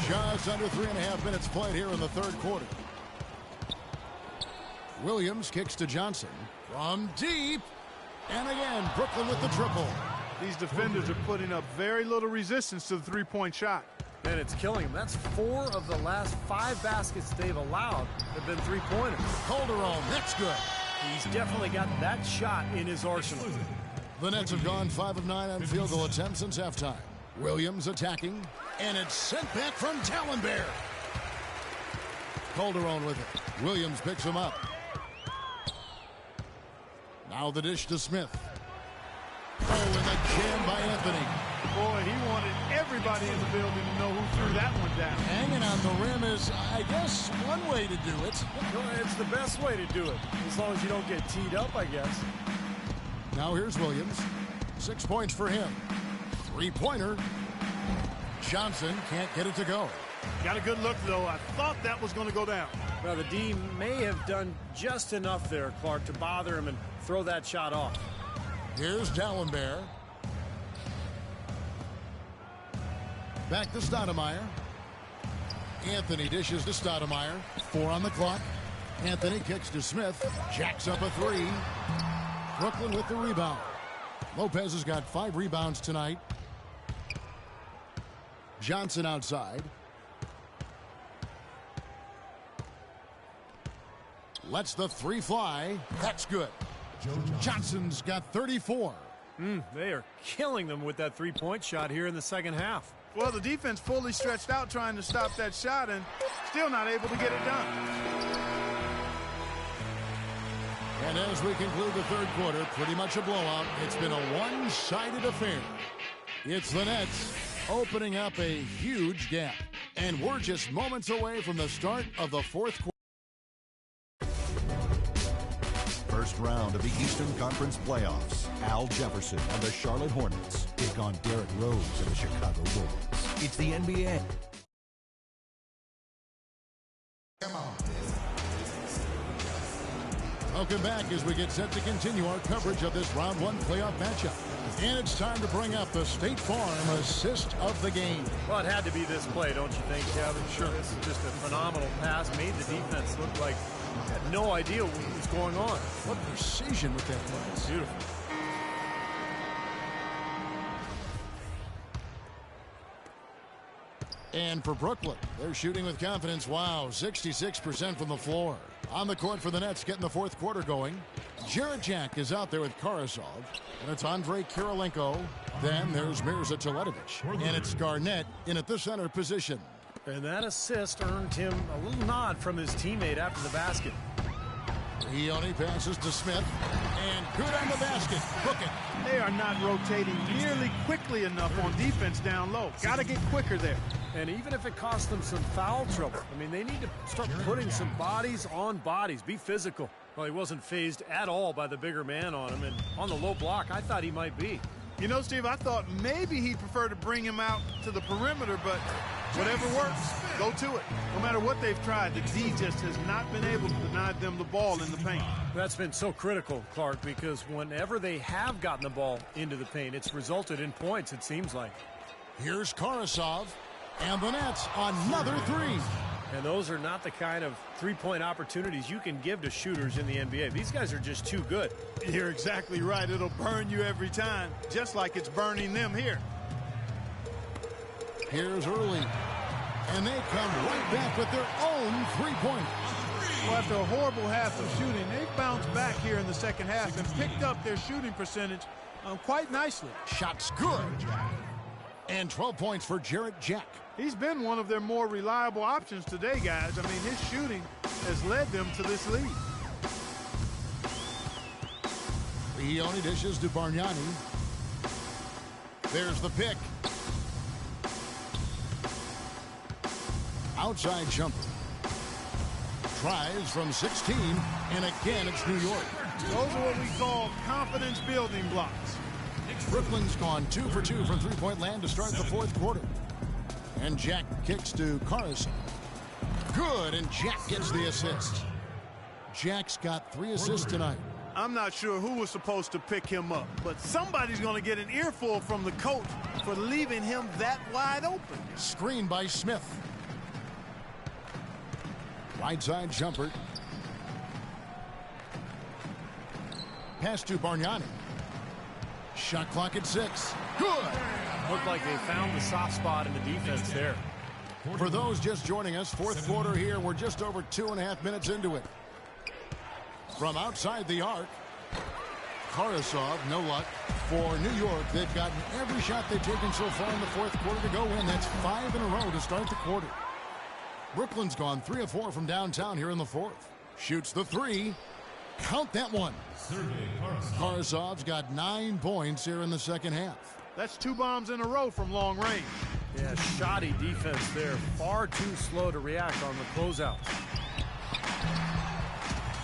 Just under 3.5 minutes played here in the third quarter. Williams kicks to Johnson from deep. And again, Brooklyn with the triple. These defenders are putting up very little resistance to the three-point shot. And it's killing them. That's 4 of the last 5 baskets they've allowed have been three-pointers. Calderon, that's good. He's definitely got that shot in his arsenal. The Nets have gone 5 of 9 on field goal attempts since halftime. Williams attacking. And it's sent back from Dalembert. Calderon with it. Williams picks him up. Now the dish to Smith. Oh, and the jam by Anthony. Boy, he wanted everybody in the building to know who threw that one down. Hanging on the rim is, I guess, one way to do it. Well, it's the best way to do it, as long as you don't get teed up, I guess. Now here's Williams. 6 points for him. Three-pointer. Johnson can't get it to go. Got a good look, though. I thought that was going to go down. Well, the D may have done just enough there, Clark, to bother him and throw that shot off. Here's Dallenberg. Back to Stoudemire. Anthony dishes to Stoudemire. 4 on the clock. Anthony kicks to Smith. Jacks up a 3. Brooklyn with the rebound. Lopez has got 5 rebounds tonight. Johnson outside. Lets the 3 fly. That's good. Johnson's got 34. They are killing them with that three-point shot here in the second half. Well, the defense fully stretched out trying to stop that shot and still not able to get it done. And as we conclude the third quarter, pretty much a blowout. It's been a one-sided affair. It's the Nets opening up a huge gap. And we're just moments away from the start of the fourth quarter. First round of the Eastern Conference playoffs. Al Jefferson and the Charlotte Hornets take on Derrick Rose and the Chicago Bulls. It's the NBA. Come on. Welcome back as we get set to continue our coverage of this round 1 playoff matchup. And it's time to bring up the State Farm assist of the game. Well, it had to be this play, don't you think, Kevin? Sure. This is just a phenomenal pass. Made the defense look like they had no idea what was going on. What precision with that pass. Beautiful. And for Brooklyn, they're shooting with confidence. Wow, 66% from the floor. On the court for the Nets, getting the fourth quarter going. Jarrett Jack is out there with Karasov. And it's Andrei Kirilenko. Then there's Mirza Teletovic. And it's Garnett in at the center position. And that assist earned him a little nod from his teammate after the basket. He only passes to Smith. And good on the basket. Book it. They are not rotating nearly quickly enough on defense down low. Got to get quicker there. And even if it costs them some foul trouble, I mean, they need to start putting some bodies on bodies. Be physical. Well, he wasn't fazed at all by the bigger man on him. And on the low block, I thought he might be. You know, Steve, I thought maybe he'd prefer to bring him out to the perimeter, but whatever works, go to it. No matter what they've tried, the D just has not been able to deny them the ball in the paint. That's been so critical, Clark, because whenever they have gotten the ball into the paint, it's resulted in points, it seems like. Here's Karasov. And the Nets, another 3. And those are not the kind of three-point opportunities you can give to shooters in the NBA. These guys are just too good. You're exactly right. It'll burn you every time, just like it's burning them here. Here's Early. And they come right back with their own three-point. Well, after a horrible half of shooting, they bounced back here in the second half and picked up their shooting percentage quite nicely. Shots good. And 12 points for Jarrett Jack. He's been one of their more reliable options today, guys. I mean, his shooting has led them to this lead. He only dishes to Bargnani. There's the pick. Outside jumper. Tries from 16, and again it's New York. Those are what we call confidence building blocks. Brooklyn's gone 2 for 2 from three-point land to start the fourth quarter. And Jack kicks to Karasov. Good, and Jack gets the assist. Jack's got 3 assists tonight. I'm not sure who was supposed to pick him up, but somebody's going to get an earful from the coach for leaving him that wide open. Screen by Smith. Right side jumper. Pass to Bargnani. Shot clock at 6. Good. Looked like they found the soft spot in the defense there. For those just joining us, fourth quarter here. We're just over 2.5 minutes into it. From outside the arc, Karasov, no luck. For New York, they've gotten every shot they've taken so far in the fourth quarter to go in. That's 5 in a row to start the quarter. Brooklyn's gone 3 of 4 from downtown here in the fourth. Shoots the three. Count that one. Karasov's got 9 points here in the second half. That's 2 bombs in a row from long range. Yeah, shoddy defense there. Far too slow to react on the closeout.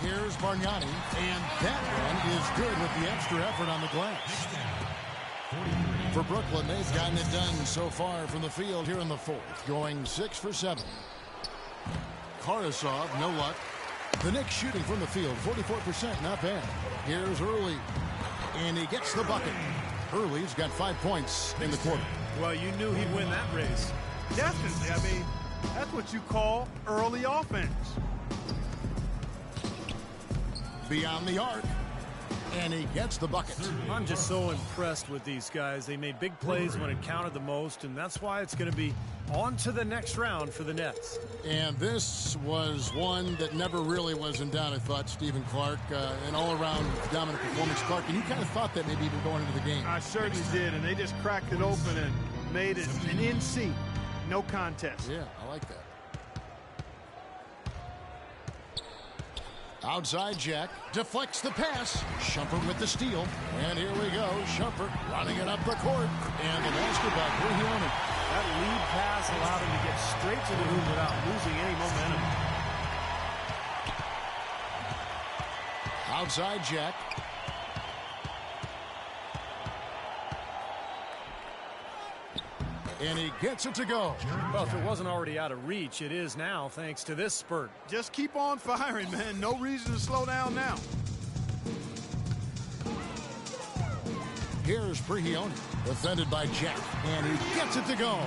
Here's Bargnani, and that one is good with the extra effort on the glass. For Brooklyn, they've gotten it done so far from the field here in the fourth, going 6 for 7. Karasov, no luck. The Knicks shooting from the field, 44%, not bad. Here's Early, and he gets the bucket. Early's got 5 points in the quarter. Well, you knew he'd win that race. Definitely. I mean, that's what you call early offense. Beyond the arc, and he gets the bucket. I'm just so impressed with these guys. They made big plays when it counted the most, and that's why it's going to be on to the next round for the Nets. And this was one that never really was in doubt, I thought, Stephen Clark. An all-around dominant performance. Clark, and you kind of thought that maybe even going into the game. I certainly did, and they just cracked it open and made it an NC. No contest. Yeah, I like that. Outside Jack deflects the pass. Shumpert with the steal. And here we go. Shumpert running it up the court. And the basket by Brihione. That lead pass allowed him to get straight to the hoop without losing any momentum. Outside Jack. And he gets it to go. Well, if it wasn't already out of reach, it is now thanks to this spurt. Just keep on firing, man. No reason to slow down now. Here's Brihione, defended by Jack. And he gets it to go.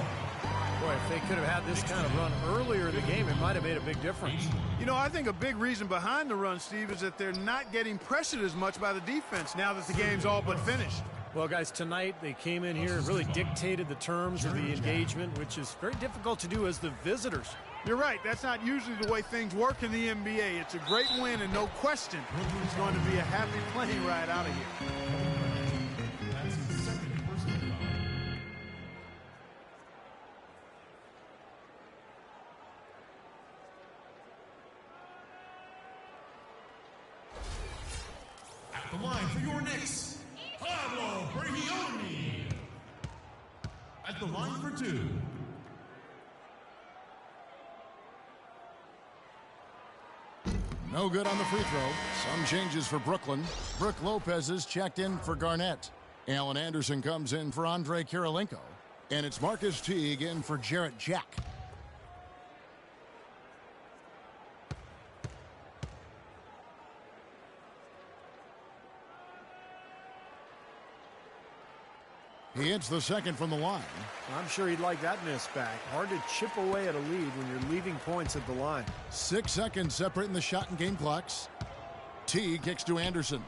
Boy, if they could have had this kind of run earlier in the game, it might have made a big difference. You know, I think a big reason behind the run, Steve, is that they're not getting pressured as much by the defense now that the game's all but finished. Well, guys, tonight they came in here and really dictated the terms of the engagement, which is very difficult to do as the visitors. You're right. That's not usually the way things work in the NBA. It's a great win, and no question, it's going to be a happy plane ride out of here. At the line for your Knicks, Pablo Brihione. At the line for 2. No good on the free throw. Some changes for Brooklyn. Brook Lopez is checked in for Garnett. Alan Anderson comes in for Andre Kirilenko. And it's Marcus Teague in for Jarrett Jack. He hits the second from the line. I'm sure he'd like that miss back. Hard to chip away at a lead when you're leaving points at the line. 6 seconds separating the shot and game clocks. T kicks to Anderson.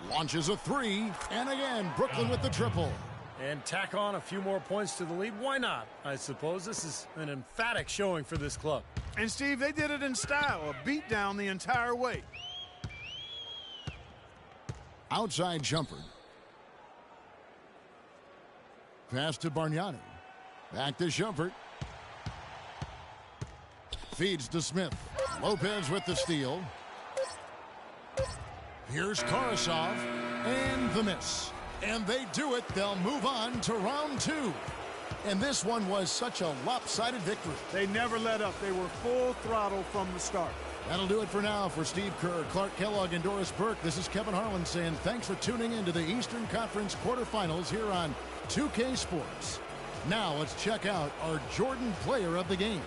Launches a three. And again, Brooklyn with the triple. And tack on a few more points to the lead. Why not? I suppose this is an emphatic showing for this club. And, Steve, they did it in style. A beat down the entire way. Outside Shumpert. Pass to Bargnani. Back to Shumpert. Feeds to Smith. Lopez with the steal. Here's Karasov. And the miss. And they do it. They'll move on to round 2. And this one was such a lopsided victory. They never let up. They were full throttle from the start. That'll do it for now. For Steve Kerr, Clark Kellogg, and Doris Burke, this is Kevin Harlan saying thanks for tuning in to the Eastern Conference quarterfinals here on 2K Sports. Now let's check out our Jordan Player of the Game.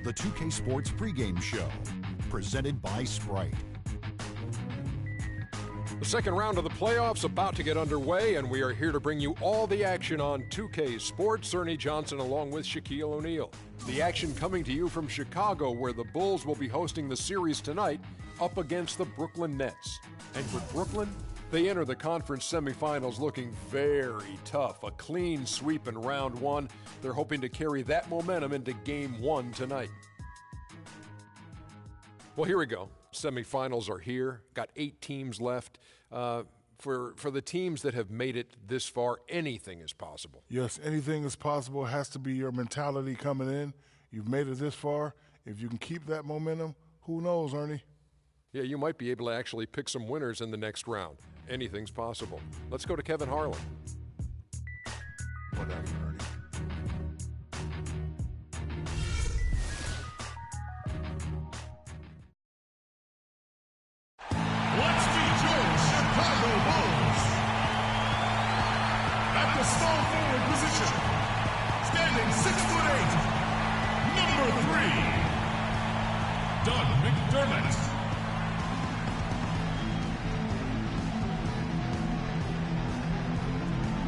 the 2K Sports pregame show, presented by Sprite. The second round of the playoffs about to get underway, and we are here to bring you all the action on 2K Sports. Ernie Johnson along with Shaquille O'Neal. The action coming to you from Chicago, where the Bulls will be hosting the series tonight up against the Brooklyn Nets. And for Brooklyn, they enter the conference semifinals looking very tough. A clean sweep in round one. They're hoping to carry that momentum into game one tonight. Well, here we go. Semifinals are here. Got 8 teams left. For the teams that have made it this far, anything is possible. Yes, anything is possible. It has to be your mentality coming in. You've made it this far. If you can keep that momentum, who knows, Ernie? Yeah, you might be able to actually pick some winners in the next round. Anything's possible. Let's go to Kevin Harlan. What happened, Ernie? Let's meet your Chicago Bulls. At the small forward position, standing 6'8", number 3, Doug McDermott.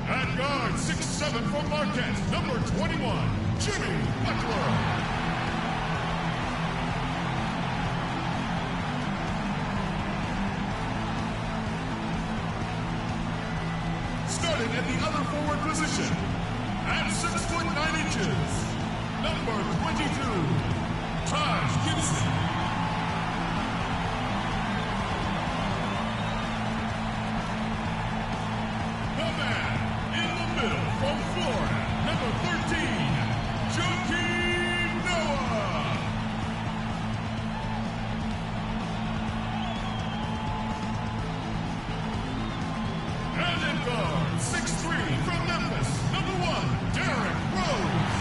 At guard, 6'7" from Marquette, number 21, Jimmy Butler. Starting at the other forward position, at 6'9", number 22, Taj Gibson. The man in the middle from Florida, number 13, Joakim Noah. And in guard, 6'3", from Memphis, number 1, Derrick Rose.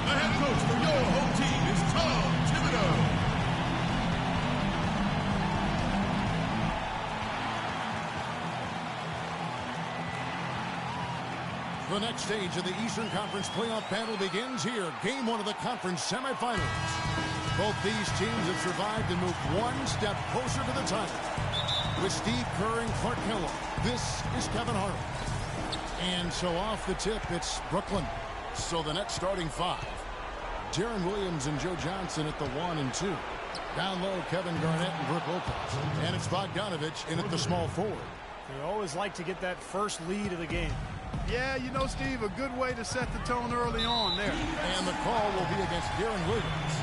The head coach for your home team is Tom Thibodeau. The next stage of the Eastern Conference playoff battle begins here. Game 1 of the conference semifinals. Both these teams have survived and moved one step closer to the title. With Steve Kerr and Clark Kellogg, this is Kevin Harlan. And so off the tip, it's Brooklyn. So the next starting 5. Deron Williams and Joe Johnson at the 1 and 2. Down low, Kevin Garnett and Brook Lopez. And it's Bogdanovich in at the small forward. They always like to get that first lead of the game. Yeah, you know, Steve, a good way to set the tone early on there. And the call will be against Deron Williams.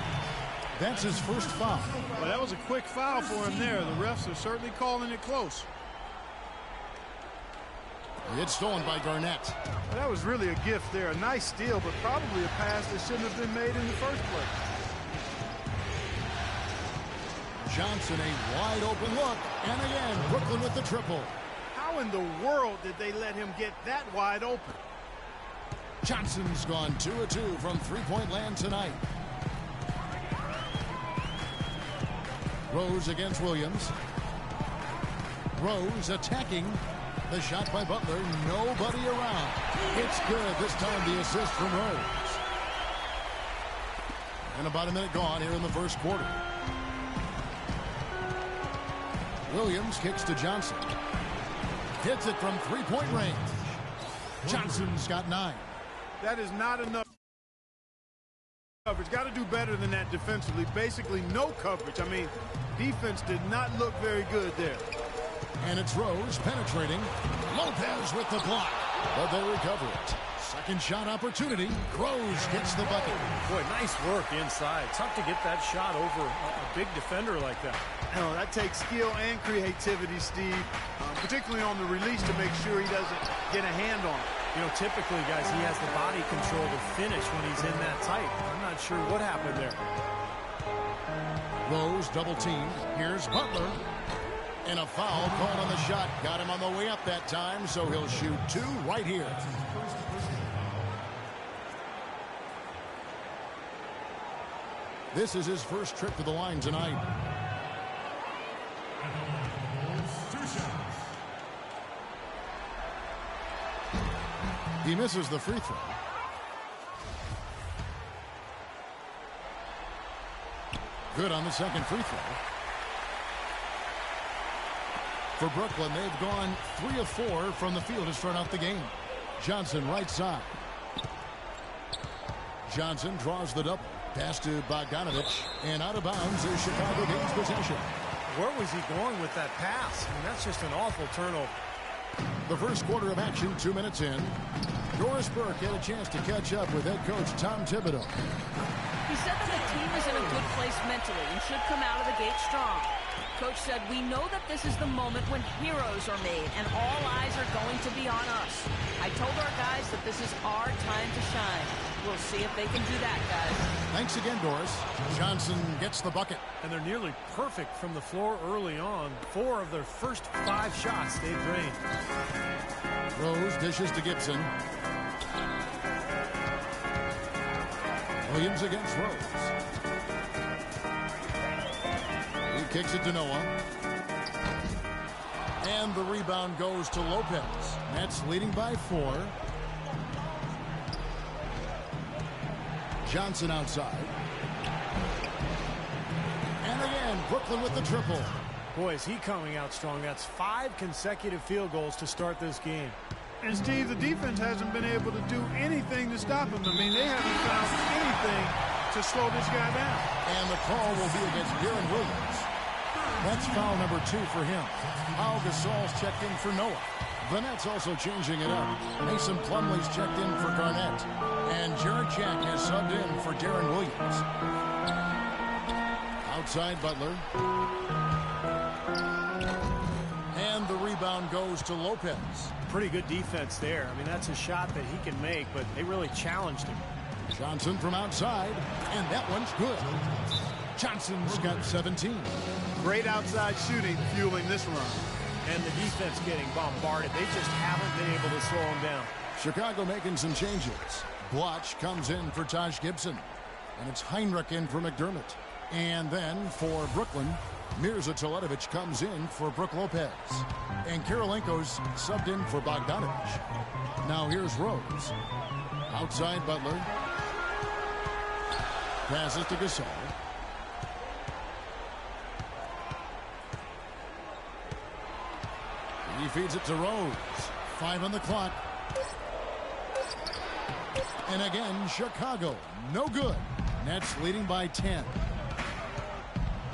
That's his first foul. Well, that was a quick foul for him there. The refs are certainly calling it close. It's stolen by Garnett. Well, that was really a gift there. A nice steal, but probably a pass that shouldn't have been made in the first place. Johnson, a wide open look. And again, Brooklyn with the triple. How in the world did they let him get that wide open? Johnson's gone 2 of 2 from three-point land tonight. Rose against Williams. Rose attacking. The shot by Butler. Nobody around. It's good. This time the assist from Rose. And about a minute gone here in the first quarter. Williams kicks to Johnson. Hits it from three-point range. Johnson's got 9. That is not enough coverage. Got to do better than that defensively. Basically no coverage. I mean, defense did not look very good there. And it's Rose penetrating. Lopez with the block. But they recover it. Second shot opportunity. Rose gets the bucket. Boy, nice work inside. Tough to get that shot over a big defender like that. No, that takes skill and creativity, Steve, particularly on the release to make sure he doesn't get a hand on it. You know, typically, guys, he has the body control to finish when he's in that tight. I'm not sure what happened there. Rose double teamed. Here's Butler. And a foul called on the shot. Got him on the way up that time, so he'll shoot 2 right here. This is his first trip to the line tonight. He misses the free throw. Good on the second free throw. For Brooklyn, they've gone 3 of 4 from the field to start out the game. Johnson right side. Johnson draws the double. Pass to Bogdanovich. And out of bounds is Chicago gains possession. Where was he going with that pass? I mean, that's just an awful turnover. The first quarter of action, 2 minutes in. Doris Burke had a chance to catch up with head coach Tom Thibodeau. He said that the team is in a good place mentally and should come out of the gate strong. Coach said, we know that this is the moment when heroes are made and all eyes are going to be on us. I told our guys that this is our time to shine. We'll see if they can do that, guys. Thanks again, Doris. Johnson gets the bucket. And they're nearly perfect from the floor early on. 4 of their first 5 shots they've drained. Rose dishes to Gibson. Williams against Rose. He kicks it to Noah. And the rebound goes to Lopez. Nets leading by 4. Johnson outside. And again, Brooklyn with the triple. Boy, is he coming out strong. That's 5 consecutive field goals to start this game. And, Steve, the defense hasn't been able to do anything to stop him. I mean, they haven't found anything to slow this guy down. And the call will be against Deron Williams. That's foul number 2 for him. Pau Gasol's checked in for Noah. The Nets also changing it up. Mason Plumlee's checked in for Garnett. And Jarrett Jack has subbed in for Deron Williams. Outside Butler. And the rebound goes to Lopez. Pretty good defense there. I mean, that's a shot that he can make, but they really challenged him. Johnson from outside, and that one's good. Johnson's got 17. Great outside shooting fueling this run. And the defense getting bombarded. They just haven't been able to slow him down. Chicago making some changes. Blotch comes in for Taj Gibson. And it's Heinrich in for McDermott. And then for Brooklyn, Mirza Teletovic comes in for Brook Lopez. And Kirilenko's subbed in for Bogdanovich. Now here's Rose. Outside Butler. Passes to Gasol. He feeds it to Rose. 5 on the clock. And again, Chicago. No good. Nets leading by 10.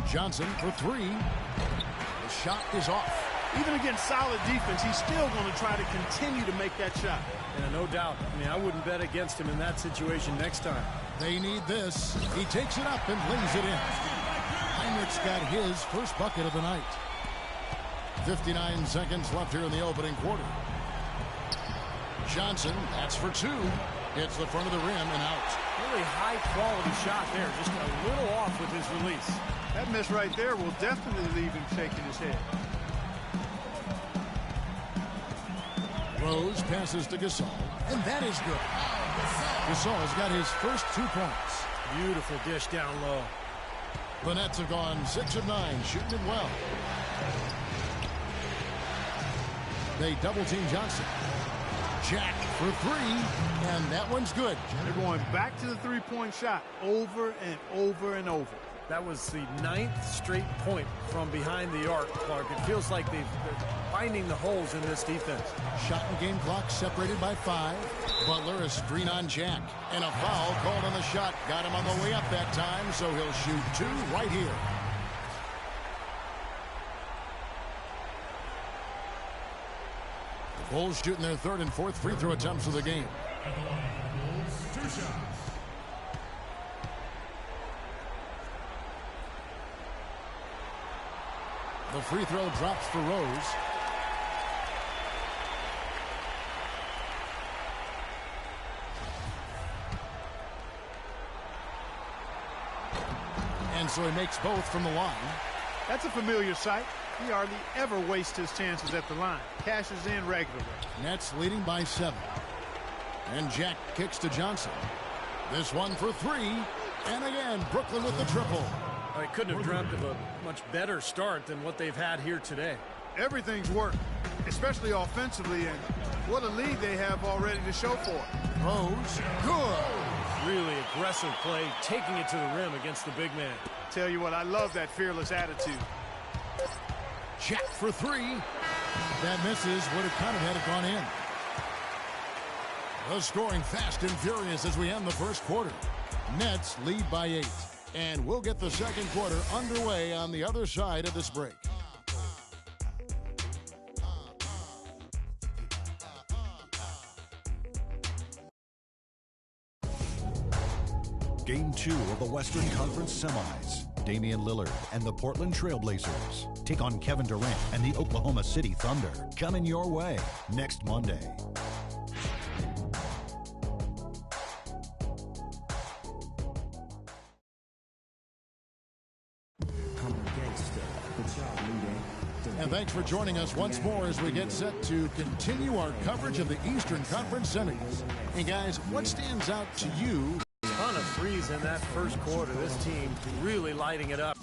Johnson for 3. The shot is off. Even against solid defense, he's still going to try to continue to make that shot. Yeah, no doubt. I mean, I wouldn't bet against him in that situation next time. They need this. He takes it up and lays it in. Heinrich's got his first bucket of the night. 59 seconds left here in the opening quarter. Johnson, that's for 2. Hits the front of the rim and out. Really high-quality shot there. Just a little off with his release. That miss right there will definitely leave him shaking his head. Rose passes to Gasol, and that is good. Gasol's got his first 2 points. Beautiful dish down low. The Nets have gone 6 of 9, shooting it well. They double-team Johnson. Jack for 3, and that one's good. They're going back to the three-point shot over and over and over. That was the 9th straight point from behind the arc, Clark. It feels like they're finding the holes in this defense. Shot and game clock separated by 5. Butler a screen on Jack. And a foul called on the shot. Got him on the way up that time, so he'll shoot 2 right here. The Bulls shooting their 3rd and 4th free throw attempts of the game. The free throw drops for Rose. And so he makes both from the line. That's a familiar sight. He hardly ever wastes his chances at the line. Cashes in regularly. Nets leading by 7. And Jack kicks to Johnson. This one for 3. And again, Brooklyn with the triple. I couldn't have dreamt of a much better start than what they've had here today. Everything's worked, especially offensively, and what a lead they have already to show for it. Throws. Good. Really aggressive play, taking it to the rim against the big man. Tell you what, I love that fearless attitude. Jack for three. That misses. Would have kind of had it gone in. The scoring fast and furious as we end the first quarter. Nets lead by 8. And we'll get the second quarter underway on the other side of this break. Game 2 of the Western Conference Semis. Damian Lillard and the Portland Trailblazers take on Kevin Durant and the Oklahoma City Thunder. Coming your way next Monday. And thanks for joining us once more as we get set to continue our coverage of the Eastern Conference Semis. And guys, what stands out to you? Ton of threes in that first quarter. This team really lighting it up.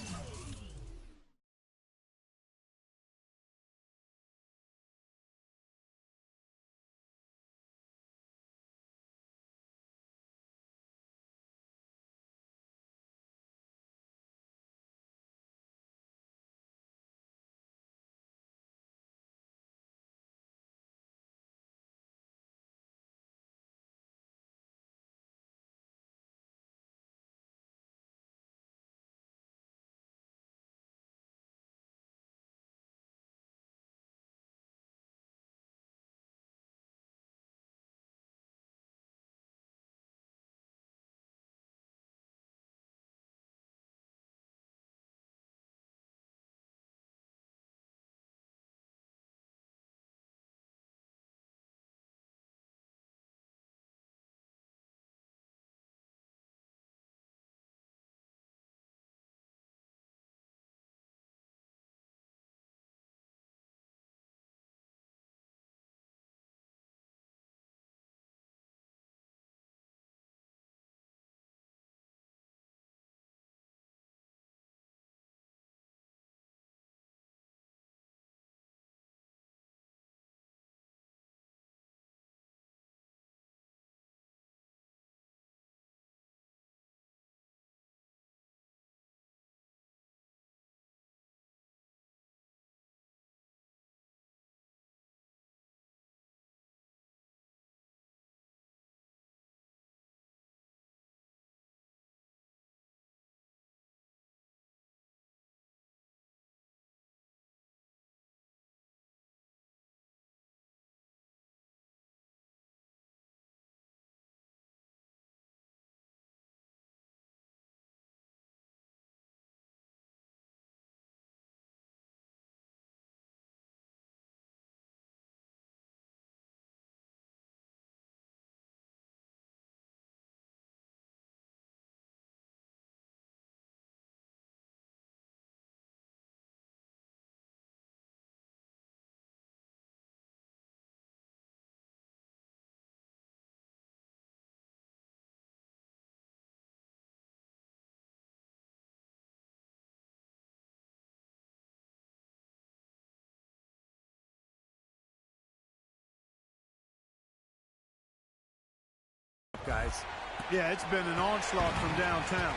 Guys. Yeah, it's been an onslaught from downtown.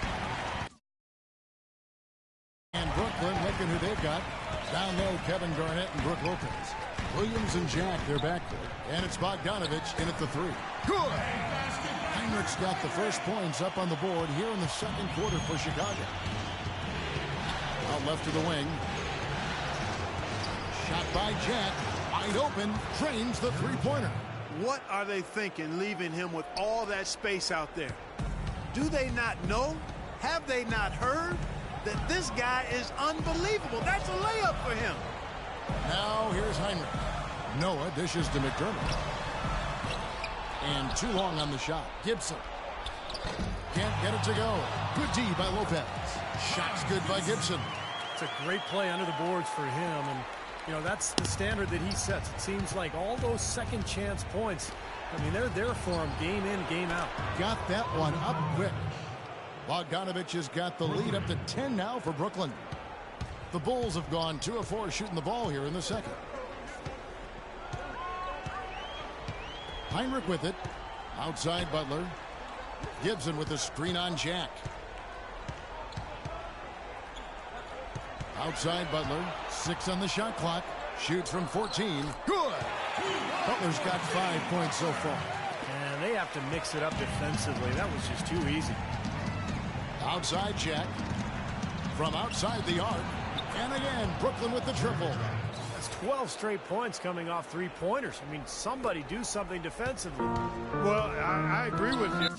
And Brooklyn looking who they've got. Down low, Kevin Garnett and Brook Lopez. Williams and Jack, their backcourt. And it's Bogdanovich in at the 3. Good! Heinrich's got the first points up on the board here in the second quarter for Chicago. Out left to the wing. Shot by Jack. Wide open. Drains the three-pointer. What are they thinking, leaving him with all that space out there? Do they not know? Have they not heard that this guy is unbelievable? That's a layup for him. Now here's Heinrich. Noah dishes to McDermott. And too long on the shot. Gibson. Can't get it to go. Good D by Lopez. Shot's good by Gibson. It's a great play under the boards for him, and you know, that's the standard that he sets. It seems like all those second chance points, I mean, they're there for him game in, game out. Got that one up quick. Bogdanovich has got the lead up to 10 now for Brooklyn. The Bulls have gone 2 of 4 shooting the ball here in the second. Heinrich with it. Outside Butler. Gibson with the screen on Jack. Outside Butler. 6 on the shot clock. Shoots from 14. Good. Butler's got 5 points so far. And they have to mix it up defensively. That was just too easy. Outside Jack. From outside the arc. And again, Brooklyn with the triple. That's 12 straight points coming off three-pointers. I mean, somebody do something defensively. Well, I agree with you.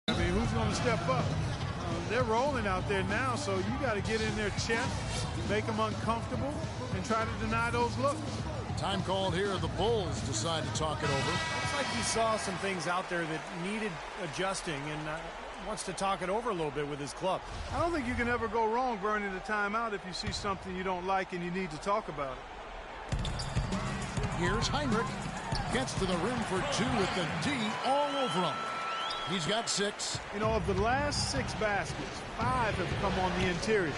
I mean, who's going to step up? They're rolling out there now, so you got to get in their chest, make them uncomfortable, and try to deny those looks. Time called here. The Bulls decide to talk it over. Looks like he saw some things out there that needed adjusting and wants to talk it over a little bit with his club. I don't think you can ever go wrong burning a timeout if you see something you don't like and you need to talk about it. Here's Heinrich. Gets to the rim for 2 with the D all over him. He's got 6. You know, of the last 6 baskets, 5 have come on the interior.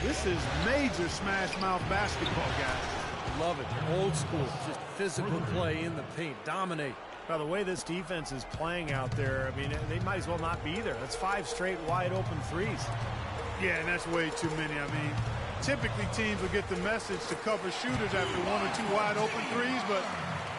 This is major smash mouth basketball, guys. Love it. Old school. Just physical play in the paint. Dominate. By the way this defense is playing out there, I mean, they might as well not be there. That's 5 straight wide open threes. Yeah, and that's way too many. I mean, typically teams will get the message to cover shooters after 1 or 2 wide open threes, but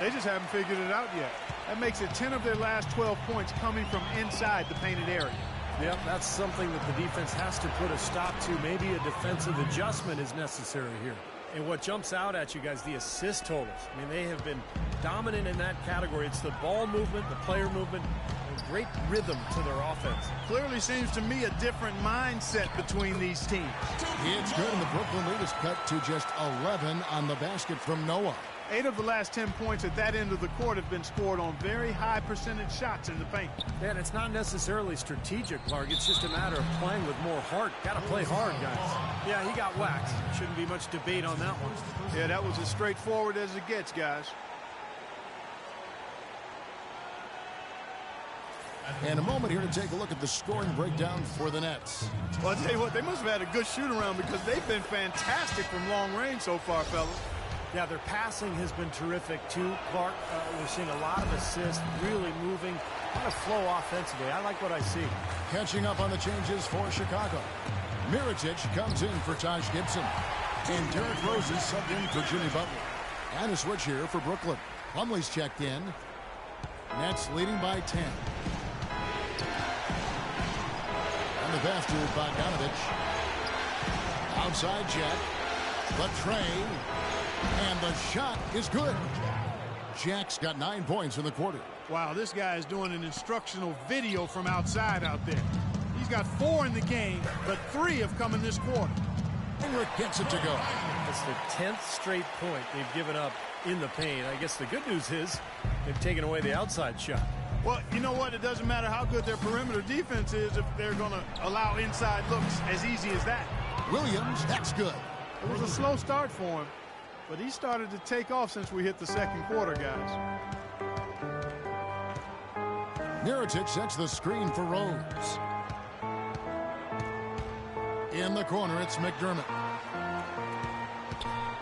they just haven't figured it out yet. That makes it 10 of their last 12 points coming from inside the painted area. Yep, that's something that the defense has to put a stop to. Maybe a defensive adjustment is necessary here. And what jumps out at you guys, the assist totals. I mean, they have been dominant in that category. It's the ball movement, the player movement, and great rhythm to their offense. Clearly seems to me a different mindset between these teams. It's good, and the Brooklyn lead is cut to just 11 on the basket from Noah. 8 of the last 10 points at that end of the court have been scored on very high percentage shots in the paint. Man, it's not necessarily strategic, Clark. It's just a matter of playing with more heart. Got to play hard, guys. Yeah, he got waxed. Shouldn't be much debate on that one. Yeah, that was as straightforward as it gets, guys. And a moment here to take a look at the scoring breakdown for the Nets. Well, I'll tell you what, they must have had a good shoot-around because they've been fantastic from long range so far, fellas. Yeah, their passing has been terrific, too, Clark. We're seeing a lot of assists, really moving, a lot of flow offensively. I like what I see. Catching up on the changes for Chicago. Mirotic comes in for Taj Gibson. And Derrick Rose is subbed in for Jimmy Butler. And a switch here for Brooklyn. Plumlee's checked in. Nets leading by 10. And the pass to Bogdanovich. Outside Jack. The tray. And the shot is good. Jack's got 9 points in the quarter. Wow, this guy is doing an instructional video from outside out there. He's got 4 in the game, but 3 have come in this quarter. Heinrich gets it to go. It's the 10th straight point they've given up in the paint. I guess the good news is they've taken away the outside shot. Well, you know what? It doesn't matter how good their perimeter defense is if they're going to allow inside looks as easy as that. Williams, that's good. It was a slow start for him, but he started to take off since we hit the second quarter, guys. Mirotic sets the screen for Rose. In the corner, it's McDermott.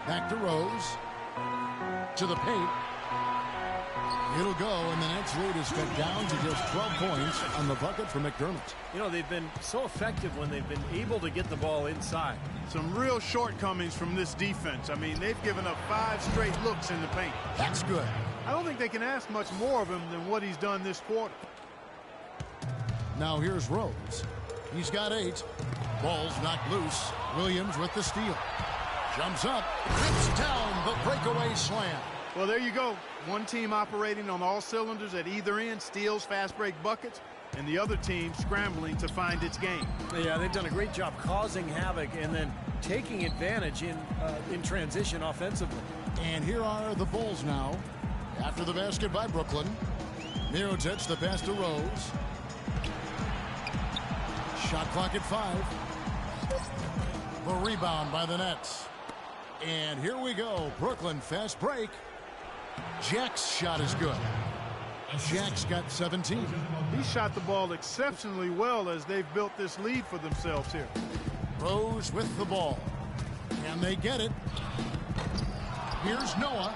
Back to Rose. To the paint. It'll go, and the Nets lead is cut down to just 12 points on the bucket for McDermott. You know, they've been so effective when they've been able to get the ball inside. Some real shortcomings from this defense. I mean, they've given up 5 straight looks in the paint. That's good. I don't think they can ask much more of him than what he's done this quarter. Now here's Rose. He's got 8. Ball's knocked loose. Williams with the steal. Jumps up. Rips down the breakaway slam. Well, there you go. One team operating on all cylinders at either end, steals, fast break buckets, and the other team scrambling to find its game. Yeah, they've done a great job causing havoc and then taking advantage in transition offensively. And here are the Bulls now. After the basket by Brooklyn. Mirotic the pass to Rose. Shot clock at 5. The rebound by the Nets. And here we go. Brooklyn fast break. Jack's shot is good. Jack's got 17. He shot the ball exceptionally well as they've built this lead for themselves here. Rose with the ball. Can they get it? Here's Noah.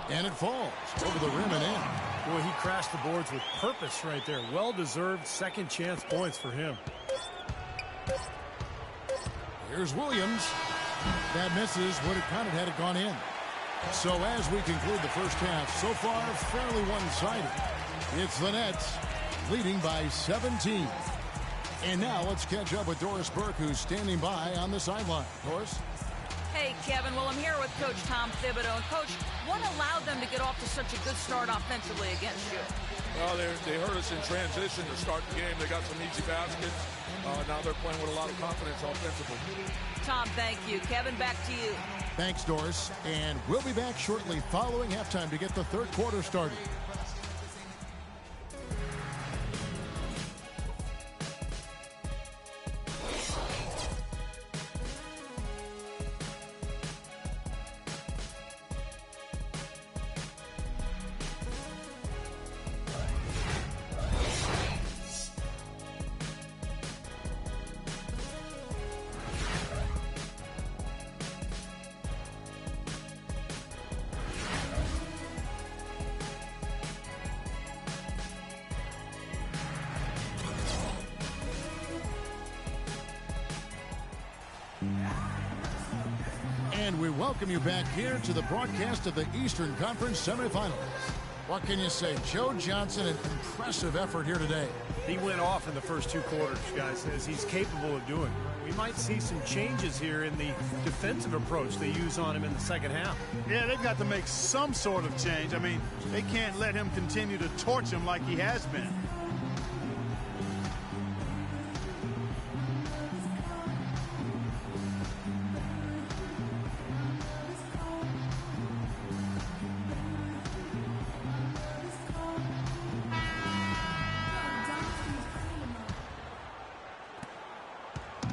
And it falls over the rim and in. Boy, he crashed the boards with purpose right there. Well-deserved second chance points for him. Here's Williams. That misses. Would have counted had it gone in. So as we conclude the first half, so far fairly one-sided. It's the Nets leading by 17. And now let's catch up with Doris Burke, who's standing by on the sideline. Doris? Hey, Kevin. Well, I'm here with Coach Tom Thibodeau. And, Coach, what allowed them to get off to such a good start offensively against you? Well, they hurt us in transition to start the game. They got some easy baskets. Now they're playing with a lot of confidence offensively. Tom, thank you. Kevin, back to you. Thanks, Doris. And we'll be back shortly following halftime to get the third quarter started. And we welcome you back here to the broadcast of the Eastern Conference semifinals. What can you say? Joe Johnson, an impressive effort here today. He went off in the first 2 quarters, guys, as he's capable of doing. We might see some changes here in the defensive approach they use on him in the second half. Yeah, they've got to make some sort of change. I mean, they can't let him continue to torch him like he has been.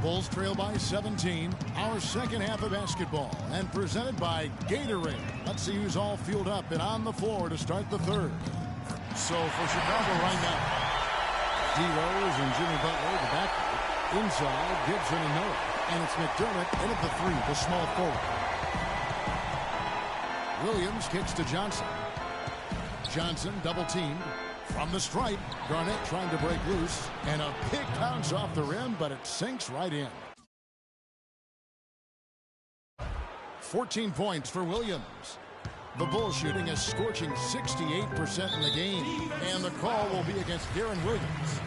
Bulls trail by 17. Our second half of basketball, and presented by Gatorade. Let's see who's all fueled up and on the floor to start the third. So for Chicago right now, D. Rose and Jimmy Butler, the backcourt. Inside, Gibson and Noah. And it's McDermott in at the 3, the small forward. Williams kicks to Johnson. Johnson double-teamed. From the stripe, Garnett trying to break loose, and a big bounce off the rim, but it sinks right in. 14 points for Williams. The Bulls shooting a scorching 68% in the game, and the call will be against Deron Williams.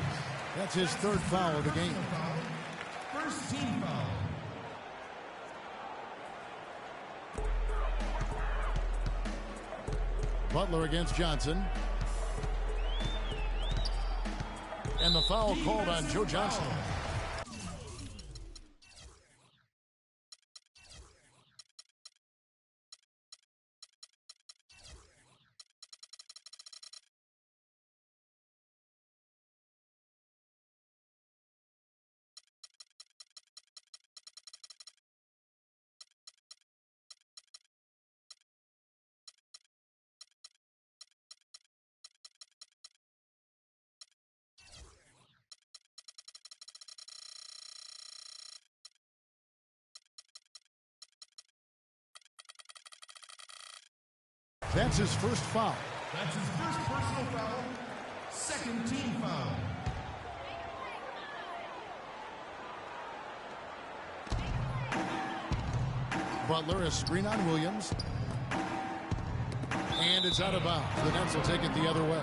That's his 3rd foul of the game. First team foul. Butler against Johnson. And the foul called on Joe Johnson. That's his first foul. That's his first personal foul. Second team foul. Butler, a screen on Williams. And it's out of bounds. The Nets will take it the other way.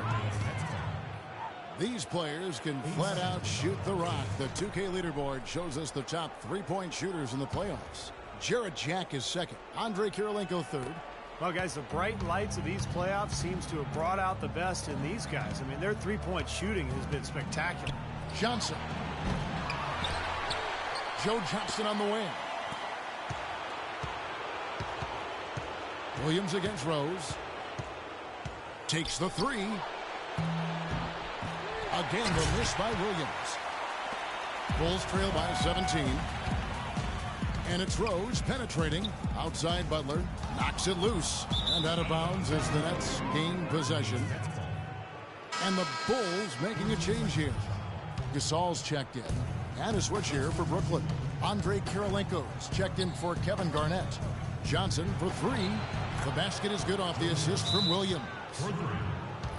These players can flat out shoot the rock. The 2K leaderboard shows us the top three-point shooters in the playoffs. Jarrett Jack is second. Andrei Kirilenko third. Well, guys, the bright lights of these playoffs seems to have brought out the best in these guys. I mean, their three-point shooting has been spectacular. Johnson. Joe Johnson on the wing. Williams against Rose. Takes the three. Again, the miss by Williams. Bulls trail by 17. And it's Rose penetrating. Outside Butler. Knocks it loose. And out of bounds as the Nets gain possession. And the Bulls making a change here. Gasol's checked in. And a switch here for Brooklyn. Andrei Kirilenko's checked in for Kevin Garnett. Johnson for three. The basket is good off the assist from Williams.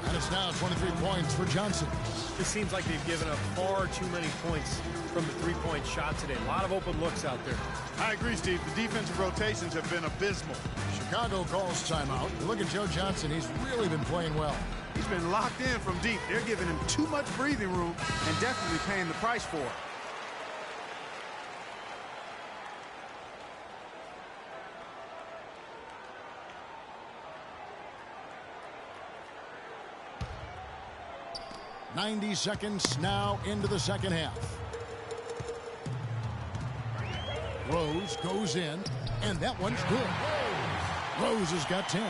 And it's now 23 points for Johnson. It seems like they've given up far too many points from the three-point shot today. A lot of open looks out there. I agree, Steve. The defensive rotations have been abysmal. Chicago calls timeout. Look at Joe Johnson. He's really been playing well. He's been locked in from deep. They're giving him too much breathing room and definitely paying the price for it. .90 seconds now into the second half. Rose goes in, and that one's good. Rose has got 10.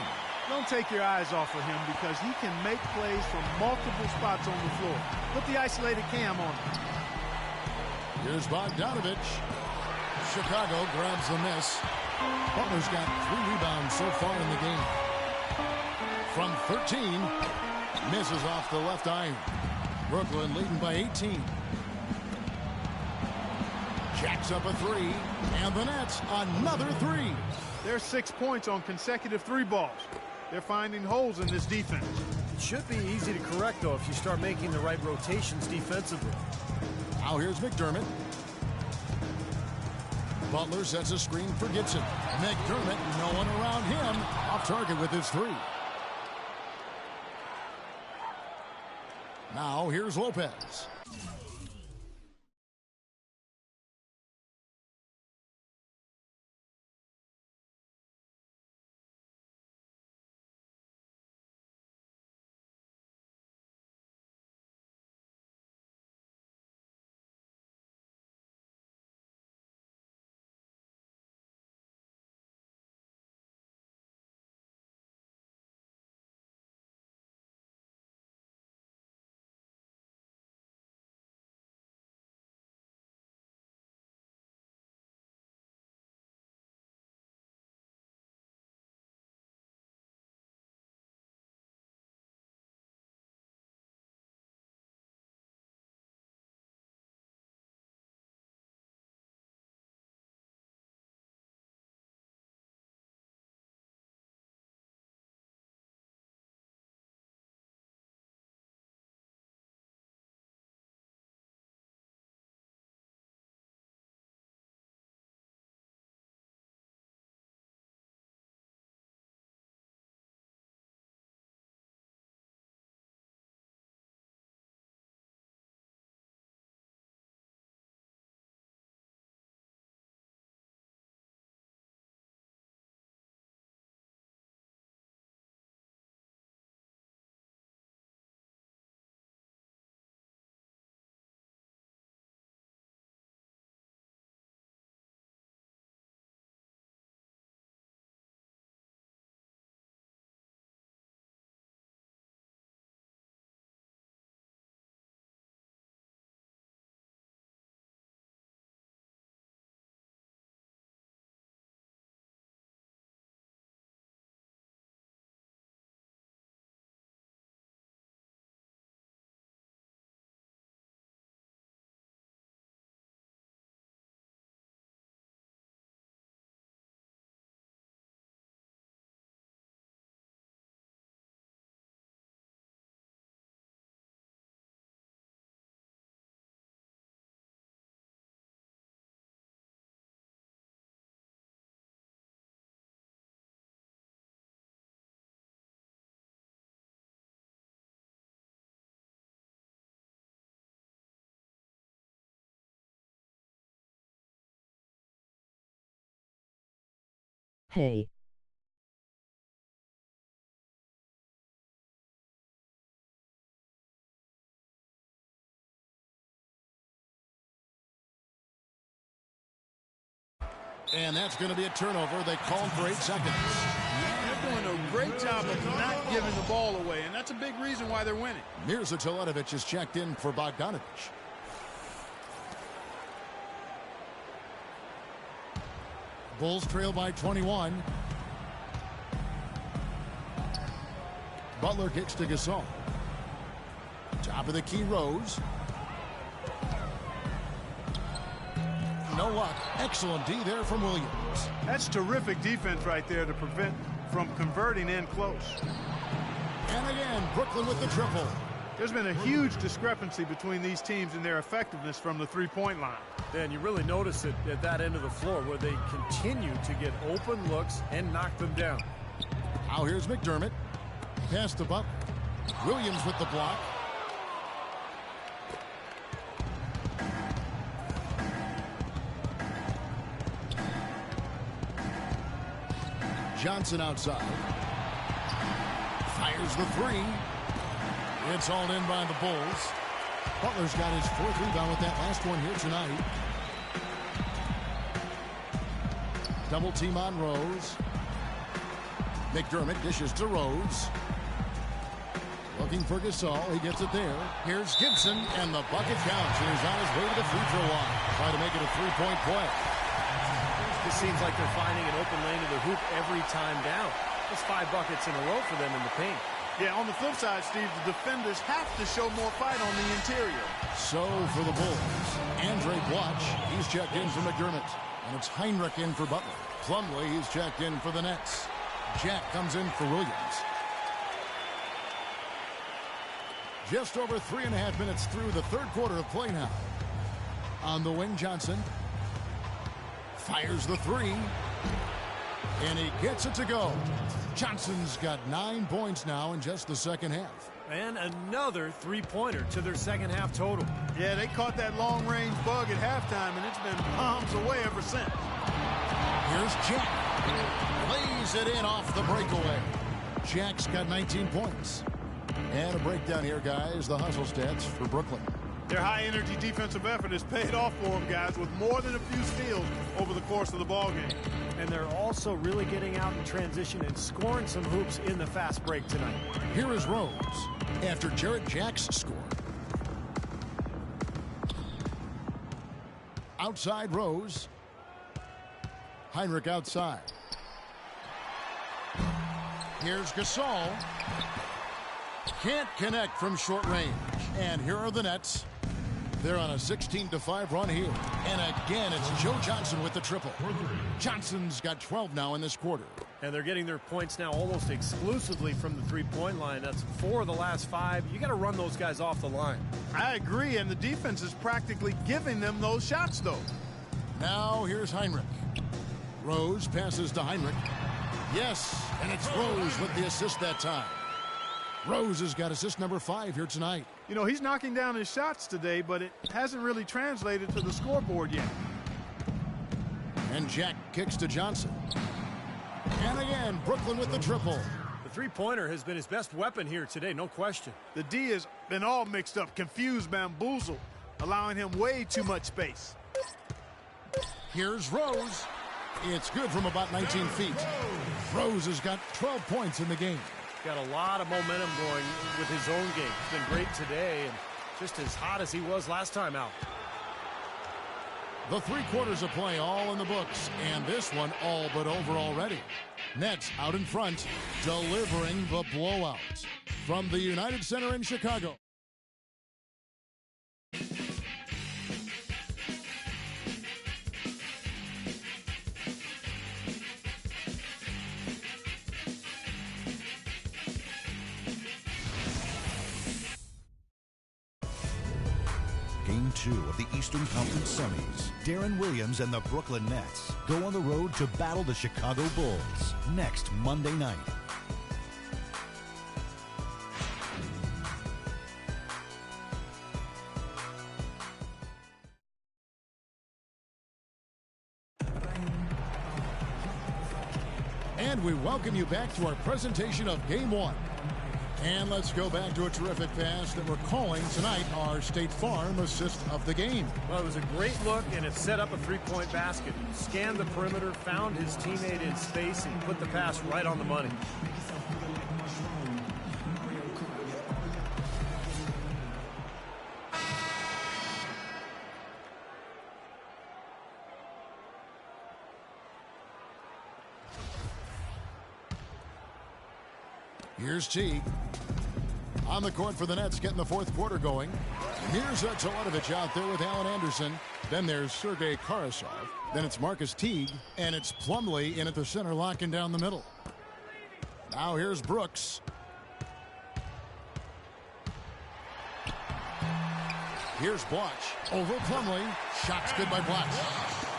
Don't take your eyes off of him because he can make plays from multiple spots on the floor. Put the isolated cam on him. Here's Bogdanovich. Chicago grabs the miss. Butler's got 3 rebounds so far in the game. From 13, misses off the left iron. Brooklyn leading by 18. Jacks up a three, and the Nets another three. There's 6 points on consecutive three balls. They're finding holes in this defense. It should be easy to correct, though, if you start making the right rotations defensively. Now here's McDermott. Butler sets a screen for Gibson. McDermott, no one around him. Off target with his three. Now here's Lopez. Hey. And that's going to be a turnover. They called for 8 seconds. They're doing a great job of not giving the ball away, and that's a big reason why they're winning. Mirza Teletovic is checked in for Bogdanovic. Bulls trail by 21. Butler kicks to Gasol. Top of the key, Rose. No luck. Excellent D there from Williams. That's terrific defense right there to prevent from converting in close. And again, Brooklyn with the triple. There's been a huge discrepancy between these teams in their effectiveness from the three-point line. And you really notice it at that end of the floor where they continue to get open looks and knock them down. Now here's McDermott. Pass to Butler. Williams with the block. Johnson outside. Fires the three. It's hauled in by the Bulls. Butler's got his 4th rebound with that last one here tonight. Double team on Rose. McDermott dishes to Rose. Looking for Gasol. He gets it there. Here's Gibson, and the bucket counts, and he's on his way to the free throw line. Try to make it a 3-point play. It seems like they're finding an open lane to the hoop every time down. That's 5 buckets in a row for them in the paint. Yeah, on the flip side, Steve, the defenders have to show more fight on the interior. So for the Bulls, Andre Blatch, he's checked in for McDermott. And it's Heinrich in for Butler. Plumlee, he's checked in for the Nets. Jack comes in for Williams. Just over 3.5 minutes through the 3rd quarter of play now. On the wing, Johnson. Fires the three. And he gets it to go. Johnson's got 9 points now in just the 2nd half. And another 3-pointer to their 2nd half total. Yeah, they caught that long-range bug at halftime, and it's been bombs away ever since. Here's Jack. Lays it in off the breakaway. Jack's got 19 points. And a breakdown here, guys. The hustle stats for Brooklyn. Their high-energy defensive effort has paid off for them, guys, with more than a few steals over the course of the ballgame. And they're also really getting out in transition and scoring some hoops in the fast break tonight. Here is Rose after Jarrett Jack's score. Outside Rose. Heinrich outside. Here's Gasol. Can't connect from short range. And here are the Nets. They're on a 16-5 run here. And again, it's Joe Johnson with the triple. Johnson's got 12 now in this quarter. And they're getting their points now almost exclusively from the three-point line. That's 4 of the last 5. You got to run those guys off the line. I agree, and the defense is practically giving them those shots, though. Now here's Heinrich. Rose passes to Heinrich. Yes, and it's Rose with the assist that time. Rose has got assist number 5 here tonight. You know, he's knocking down his shots today, but it hasn't really translated to the scoreboard yet. And Jack kicks to Johnson. And again, Brooklyn with the triple. The three-pointer has been his best weapon here today, no question. The D has been all mixed up, confused, bamboozled, allowing him way too much space. Here's Rose. It's good from about 19 feet. Rose has got 12 points in the game. Got a lot of momentum going with his own game. It's been great today and just as hot as he was last time out. The 3 quarters of play all in the books, and this one all but over already. Nets out in front, delivering the blowout from the United Center in Chicago. Game 2 of the Eastern Conference Semis. Deron Williams and the Brooklyn Nets go on the road to battle the Chicago Bulls next Monday night. we welcome you back to our presentation of Game 1. And let's go back to a terrific pass that we're calling tonight our State Farm assist of the game. Well, it was a great look, and it set up a three-point basket. Scanned the perimeter, found his teammate in space, and put the pass right on the money. Here's Teague. On the court for the Nets, getting the fourth quarter going. Here's Teletovic out there with Alan Anderson. Then there's Sergei Karasov. Then it's Marcus Teague. And it's Plumlee in at the center, locking down the middle. Now here's Brooks. Here's Blotch. Over Plumlee. Shots good by Blotch.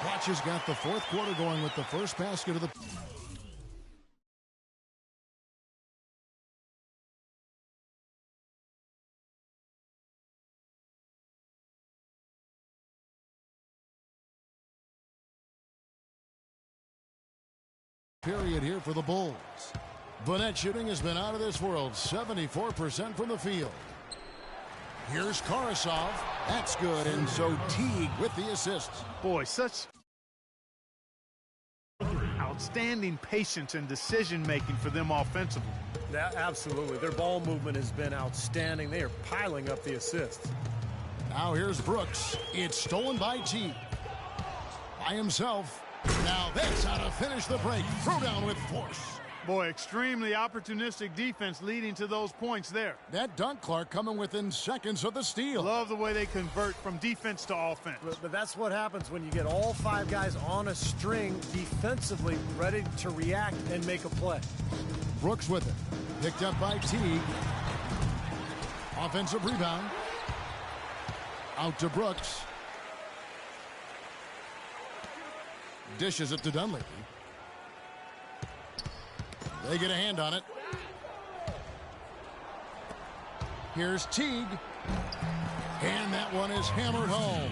Blotch has got the fourth quarter going with the first basket of the... period here for the Bulls. Burnett shooting has been out of this world. 74% from the field. Here's Karasov. That's good. And so Teague with the assist. Boy, such outstanding patience and decision-making for them offensively. Yeah, absolutely. Their ball movement has been outstanding. They are piling up the assists. Now here's Brooks. It's stolen by Teague. By himself. Now that's how to finish the break. Throw down with force. Boy, extremely opportunistic defense leading to those points there. That dunk, Clark, coming within seconds of the steal. Love the way they convert from defense to offense. But that's what happens when you get all five guys on a string defensively ready to react and make a play. Brooks with it. Picked up by Teague. Offensive rebound. Out to Brooks. Dishes it to Dunleavy. They get a hand on it. Here's Teague. And that one is hammered home.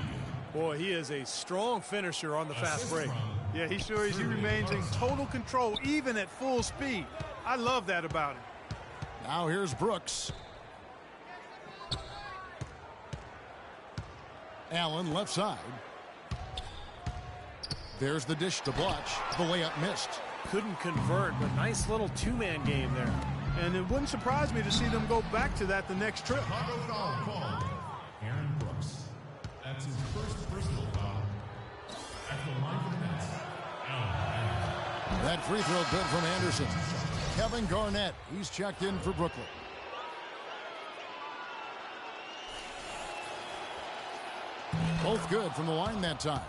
Boy, he is a strong finisher on the fast break. Yeah, he sure is. He remains in total control, even at full speed. I love that about him. Now here's Brooks. Allen left side. There's the dish to Blotch. The layup missed. Couldn't convert, but nice little two-man game there. And it wouldn't surprise me to see them go back to that the next trip. Foul call. Aaron Brooks. That's his first personal foul. At the line for the Nets. Allen. That free throw good from Anderson. Kevin Garnett. He's checked in for Brooklyn. Both good from the line that time.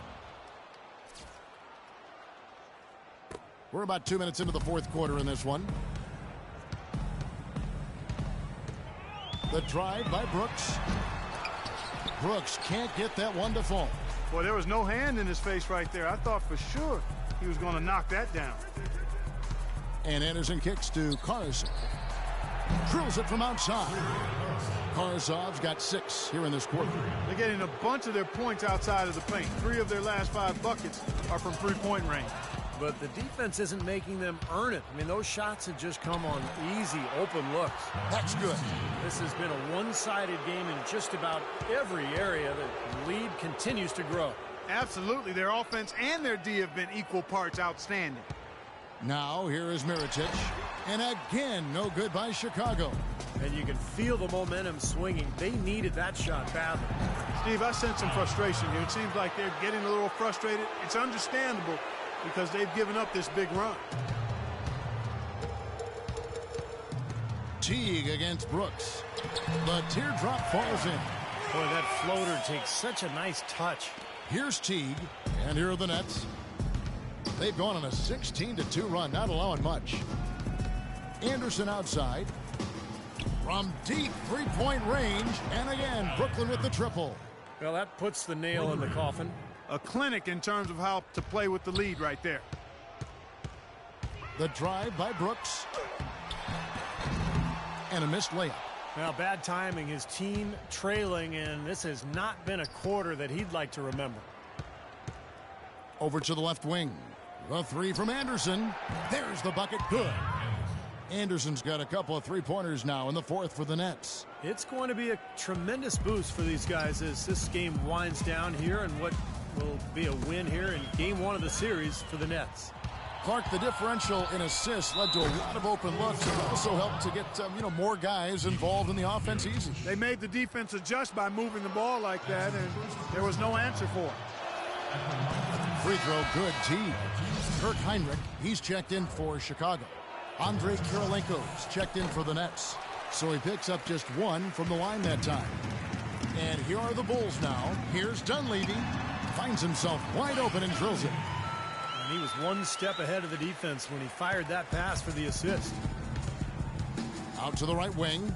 We're about 2 minutes into the fourth quarter in this one. The drive by Brooks. Brooks can't get that one to fall. Boy, there was no hand in his face right there. I thought for sure he was going to knock that down. And Anderson kicks to Karasov. Drills it from outside. Karasov's got 6 here in this quarter. They're getting a bunch of their points outside of the paint. 3 of their last 5 buckets are from three-point range. But the defense isn't making them earn it. I mean, those shots have just come on easy, open looks. That's good. This has been a one-sided game in just about every area. The lead continues to grow. Absolutely. Their offense and their D have been equal parts outstanding. Now here is Mirotic. And again, no good by Chicago. And you can feel the momentum swinging. They needed that shot badly. Steve, I sense some frustration here. It seems like they're getting a little frustrated. It's understandable because they've given up this big run. Teague against Brooks. The teardrop falls in. Boy, that floater takes such a nice touch. Here's Teague, and here are the Nets. They've gone on a 16-2 run, not allowing much. Anderson outside. From deep three-point range, and again, Brooklyn with the triple. Well, that puts the nail in the coffin. A clinic in terms of how to play with the lead right there. The drive by Brooks. And a missed layup. Now, bad timing. His team trailing, and this has not been a quarter that he'd like to remember. Over to the left wing. The three from Anderson. There's the bucket. Good. Anderson's got a couple of three-pointers now in the fourth for the Nets. It's going to be a tremendous boost for these guys as this game winds down here, and what will be a win here in game one of the series for the Nets. Clark, the differential in assists led to a lot of open looks. It also helped to get more guys involved in the offense easy. They made the defense adjust by moving the ball like that, and there was no answer for it. Free throw, good. Teague. Kirk Heinrich, he's checked in for Chicago. Andrei Kirilenko's checked in for the Nets. So he picks up just one from the line that time. And here are the Bulls now. Here's Dunleavy. Finds himself wide open and drills it. And he was one step ahead of the defense when he fired that pass for the assist. Out to the right wing.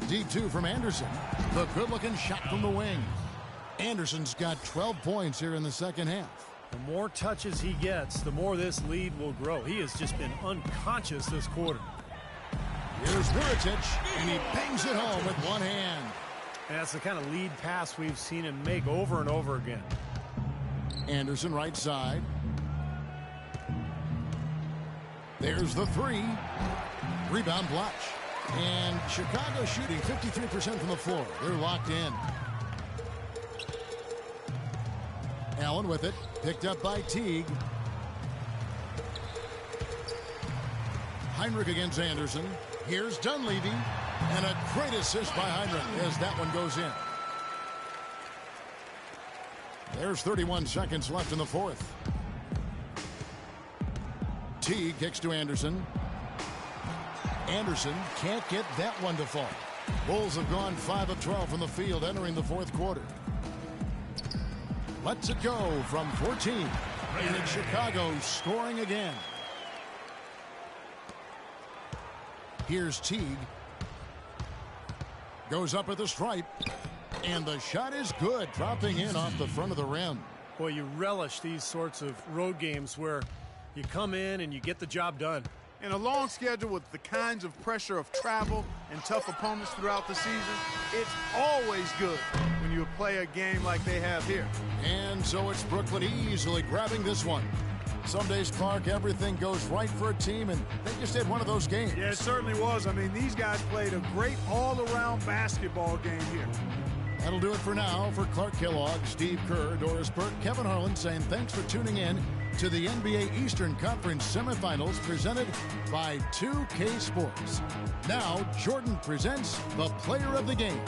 D2 from Anderson. The good-looking shot from the wing. Anderson's got 12 points here in the second half. The more touches he gets, the more this lead will grow. He has just been unconscious this quarter. Here's Mirotic, and he bangs it home with one hand. And that's the kind of lead pass we've seen him make over and over again. Anderson right side. There's the three. Rebound Blatch. And Chicago shooting 53% from the floor. They're locked in. Allen with it. Picked up by Teague. Heinrich against Anderson. Here's Dunleavy. And a great assist by Heinrich as that one goes in. There's 31 seconds left in the fourth. Teague kicks to Anderson. Anderson can't get that one to fall. Bulls have gone 5 of 12 from the field entering the fourth quarter. Lets it go from 14. And it's Chicago scoring again. Here's Teague. Goes up at the stripe. And the shot is good, dropping in off the front of the rim. Boy, you relish these sorts of road games where you come in and you get the job done. In a long schedule with the kinds of pressure of travel and tough opponents throughout the season, it's always good when you play a game like they have here. And so it's Brooklyn easily grabbing this one. Some days, Clark, everything goes right for a team, and they just had one of those games. Yeah, it certainly was. I mean, these guys played a great all-around basketball game here. That'll do it for now. For Clark Kellogg, Steve Kerr, Doris Burke, Kevin Harlan saying thanks for tuning in to the NBA Eastern Conference semifinals presented by 2K Sports. Now, Jordan presents the player of the game.